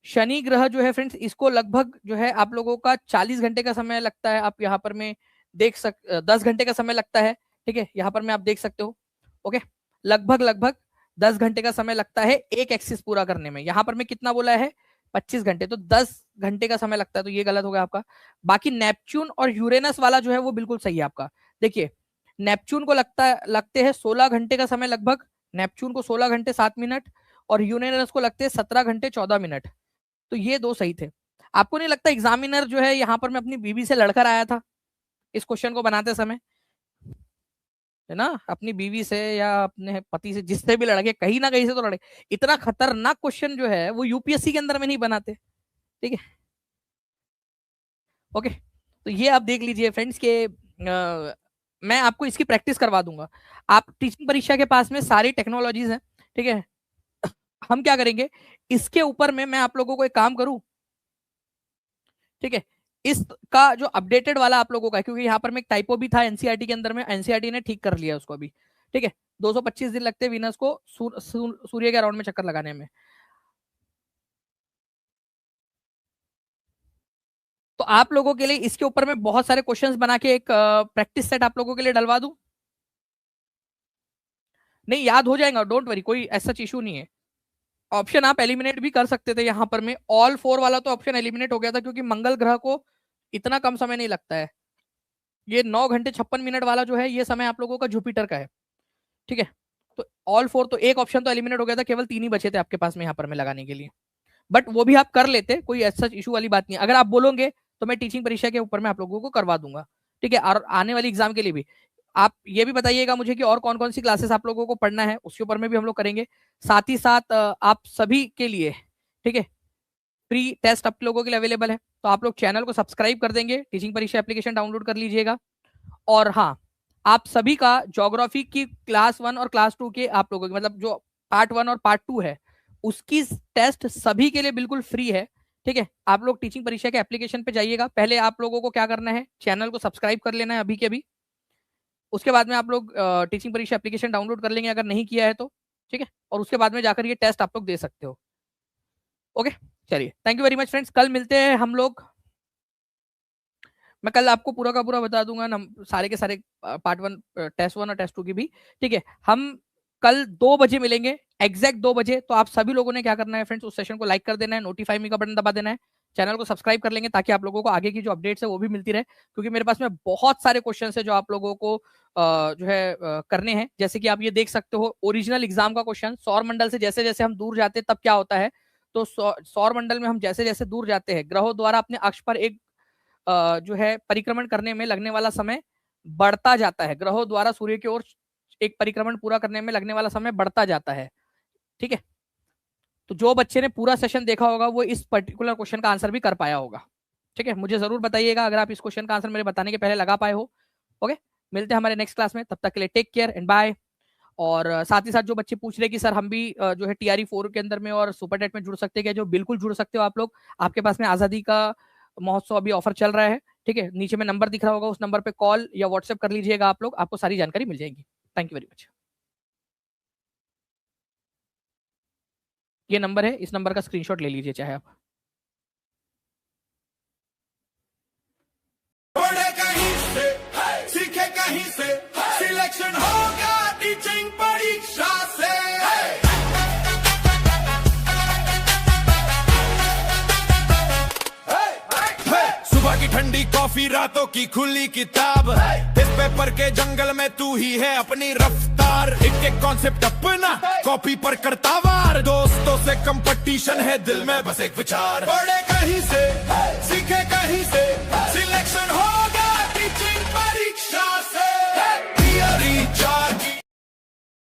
शनि ग्रह जो है फ्रेंड्स, इसको लगभग जो है आप लोगों का 40 घंटे का समय लगता है। आप यहाँ पर में देख 10 घंटे का समय लगता है। ठीक है, यहाँ पर में आप देख सकते हो। ओके, लगभग लगभग 10 घंटे का समय लगता है एक एक्सिस पूरा करने में। यहाँ पर में कितना बोला है? 25 घंटे, तो 10 घंटे का समय लगता है, तो ये गलत हो गया आपका। बाकी नेपच्यून और यूरेनस वाला जो है वो बिल्कुल सही है आपका। देखिए, नेपच्यून को लगते हैं 16 घंटे का समय लगभग। नेपच्यून को 16 घंटे 7 मिनट और यूरेनस को लगते हैं 17 घंटे 14 मिनट। तो ये दो सही थे। आपको नहीं लगता एग्जामिनर जो है यहाँ पर मैं अपनी बीवी से लड़कर आया था इस क्वेश्चन को बनाते समय? है ना, अपनी बीवी से या अपने पति से, जिससे भी लड़के, कहीं ना कहीं से तो लड़े। इतना खतरनाक क्वेश्चन जो है वो यूपीएससी के अंदर में नहीं बनाते। ठीक है। ओके, तो ये आप देख लीजिए फ्रेंड्स के मैं आपको इसकी प्रैक्टिस करवा दूंगा। आप टीचिंग परीक्षा के पास में सारी टेक्नोलॉजीज हैं। ठीक है। हम क्या करेंगे, इसके ऊपर में मैं आप लोगों को एक काम करूं। ठीक है, इसका जो अपडेटेड वाला आप लोगों का है, क्योंकि यहाँ पर में एक टाइपो भी था एनसीईआरटी के अंदर में, एनसीईआरटी ने ठीक कर लिया उसको अभी। ठीक है, 225 दिन लगते हैं वीनस को सूर्य के अराउंड में चक्कर लगाने में। तो आप लोगों के लिए इसके ऊपर में बहुत सारे क्वेश्चंस बना के एक प्रैक्टिस सेट आप लोगों के लिए डलवा दूं? नहीं, याद हो जाएगा, डोंट वरी, कोई ऐसा इशू नहीं है। ऑप्शन आप एलिमिनेट भी कर सकते थे यहाँ पर में। ऑल फोर वाला तो ऑप्शन एलिमिनेट हो गया था, क्योंकि मंगल ग्रह को इतना कम समय नहीं लगता है। ये 9 घंटे 56 मिनट वाला जो है, ये समय आप लोगों का जुपिटर का है। ठीक है, तो ऑल फोर, तो एक ऑप्शन तो एलिमिनेट हो गया था, केवल 3 ही बचे थे आपके पास में यहाँ पर में लगाने के लिए। बट वो भी आप कर लेते, कोई ऐसा इशू वाली बात नहीं। अगर आप बोलोगे तो मैं टीचिंग परीक्षा के ऊपर में आप लोगों को करवा दूंगा। ठीक है, और आने वाली एग्जाम के लिए भी आप ये भी बताइएगा मुझे कि और कौन कौन सी क्लासेस आप लोगों को पढ़ना है, उसके ऊपर में भी हम लोग करेंगे। साथ ही साथ आप सभी के लिए, ठीक है, फ्री टेस्ट आप लोगों के लिए अवेलेबल है। तो आप लोग चैनल को सब्सक्राइब कर देंगे, टीचिंग परीक्षा एप्लीकेशन डाउनलोड कर लीजिएगा। और हाँ, आप सभी का ज्योग्राफी की क्लास 1 और क्लास 2 के आप लोगों की, मतलब जो पार्ट 1 और पार्ट 2 है, उसकी टेस्ट सभी के लिए बिल्कुल फ्री है। ठीक है, आप लोग टीचिंग परीक्षा के एप्लीकेशन पे जाइएगा। पहले आप लोगों को क्या करना है, चैनल को सब्सक्राइब कर लेना है अभी के अभी। उसके बाद में आप लोग टीचिंग परीक्षा एप्लीकेशन डाउनलोड कर लेंगे अगर नहीं किया है तो। ठीक है, और उसके बाद में जाकर ये टेस्ट आप लोग दे सकते हो। ओके, चलिए, thank you very much friends. कल मिलते हैं हम लोग। मैं कल आपको पूरा का पूरा बता दूंगा सारे के सारे पार्ट 1, टेस्ट 1 और टेस्ट 2 की भी। ठीक है, हम कल 2 बजे मिलेंगे, एग्जैक्ट 2 बजे। तो आप सभी लोगों ने क्या करना है फ्रेंड्स, उस सेशन को लाइक कर देना है, नोटिफाई मी का बटन दबा देना है, चैनल को सब्सक्राइब कर लेंगे, ताकि आप लोगों को आगे की जो अपडेट्स है वो भी मिलती रहे। क्योंकि मेरे पास में बहुत सारे क्वेश्चन है जो आप लोगों को जो है करने हैं। जैसे कि आप ये देख सकते हो, ओरिजिनल एग्जाम का क्वेश्चन, सौर मंडल से जैसे जैसे हम दूर जाते हैं तब क्या होता है। तो सौर मंडल में हम जैसे जैसे दूर जाते हैं, ग्रहों द्वारा अपने अक्ष पर एक जो है परिक्रमण करने में लगने वाला समय बढ़ता जाता है। ग्रहों द्वारा सूर्य की ओर एक परिक्रमण पूरा करने में लगने वाला समय बढ़ता जाता है। ठीक है, तो जो बच्चे ने पूरा सेशन देखा होगा वो इस पर्टिकुलर क्वेश्चन का आंसर भी कर पाया होगा। ठीक है, मुझे जरूर बताइएगा अगर आप इस क्वेश्चन का आंसर मेरे बताने के पहले लगा पाए हो। ओके, मिलते हैं हमारे नेक्स्ट क्लास में, तब तक के लिए टेक केयर एंड बाय। और साथ ही साथ जो बच्चे पूछ रहे कि सर हम भी जो है TRE 4 के अंदर में और सुपर टेट में जुड़ सकते हैं क्या, जो बिल्कुल जुड़ सकते हो आप लोग। आपके पास में आजादी का महोत्सव अभी ऑफर चल रहा है। ठीक है, नीचे में नंबर दिख रहा होगा, उस नंबर पे कॉल या व्हाट्सएप कर लीजिएगा आप लोग, आपको सारी जानकारी मिल जाएगी। Thank you very much. ये नंबर है, इस नंबर का स्क्रीनशॉट ले लीजिए चाहे आप। कहीं से सीखे कहीं से सिलेक्शन होगा टीचिंग परीक्षा से। ज्योग्राफी रातों की खुली किताब, इस पेपर के जंगल में तू ही है अपनी रफ्तार। एक एक कॉन्सेप्ट अपना कॉपी पर करता वार, दोस्तों से कंपटीशन है दिल में बस एक विचार। पढ़े कहीं से सीखे कहीं से सिलेक्शन हो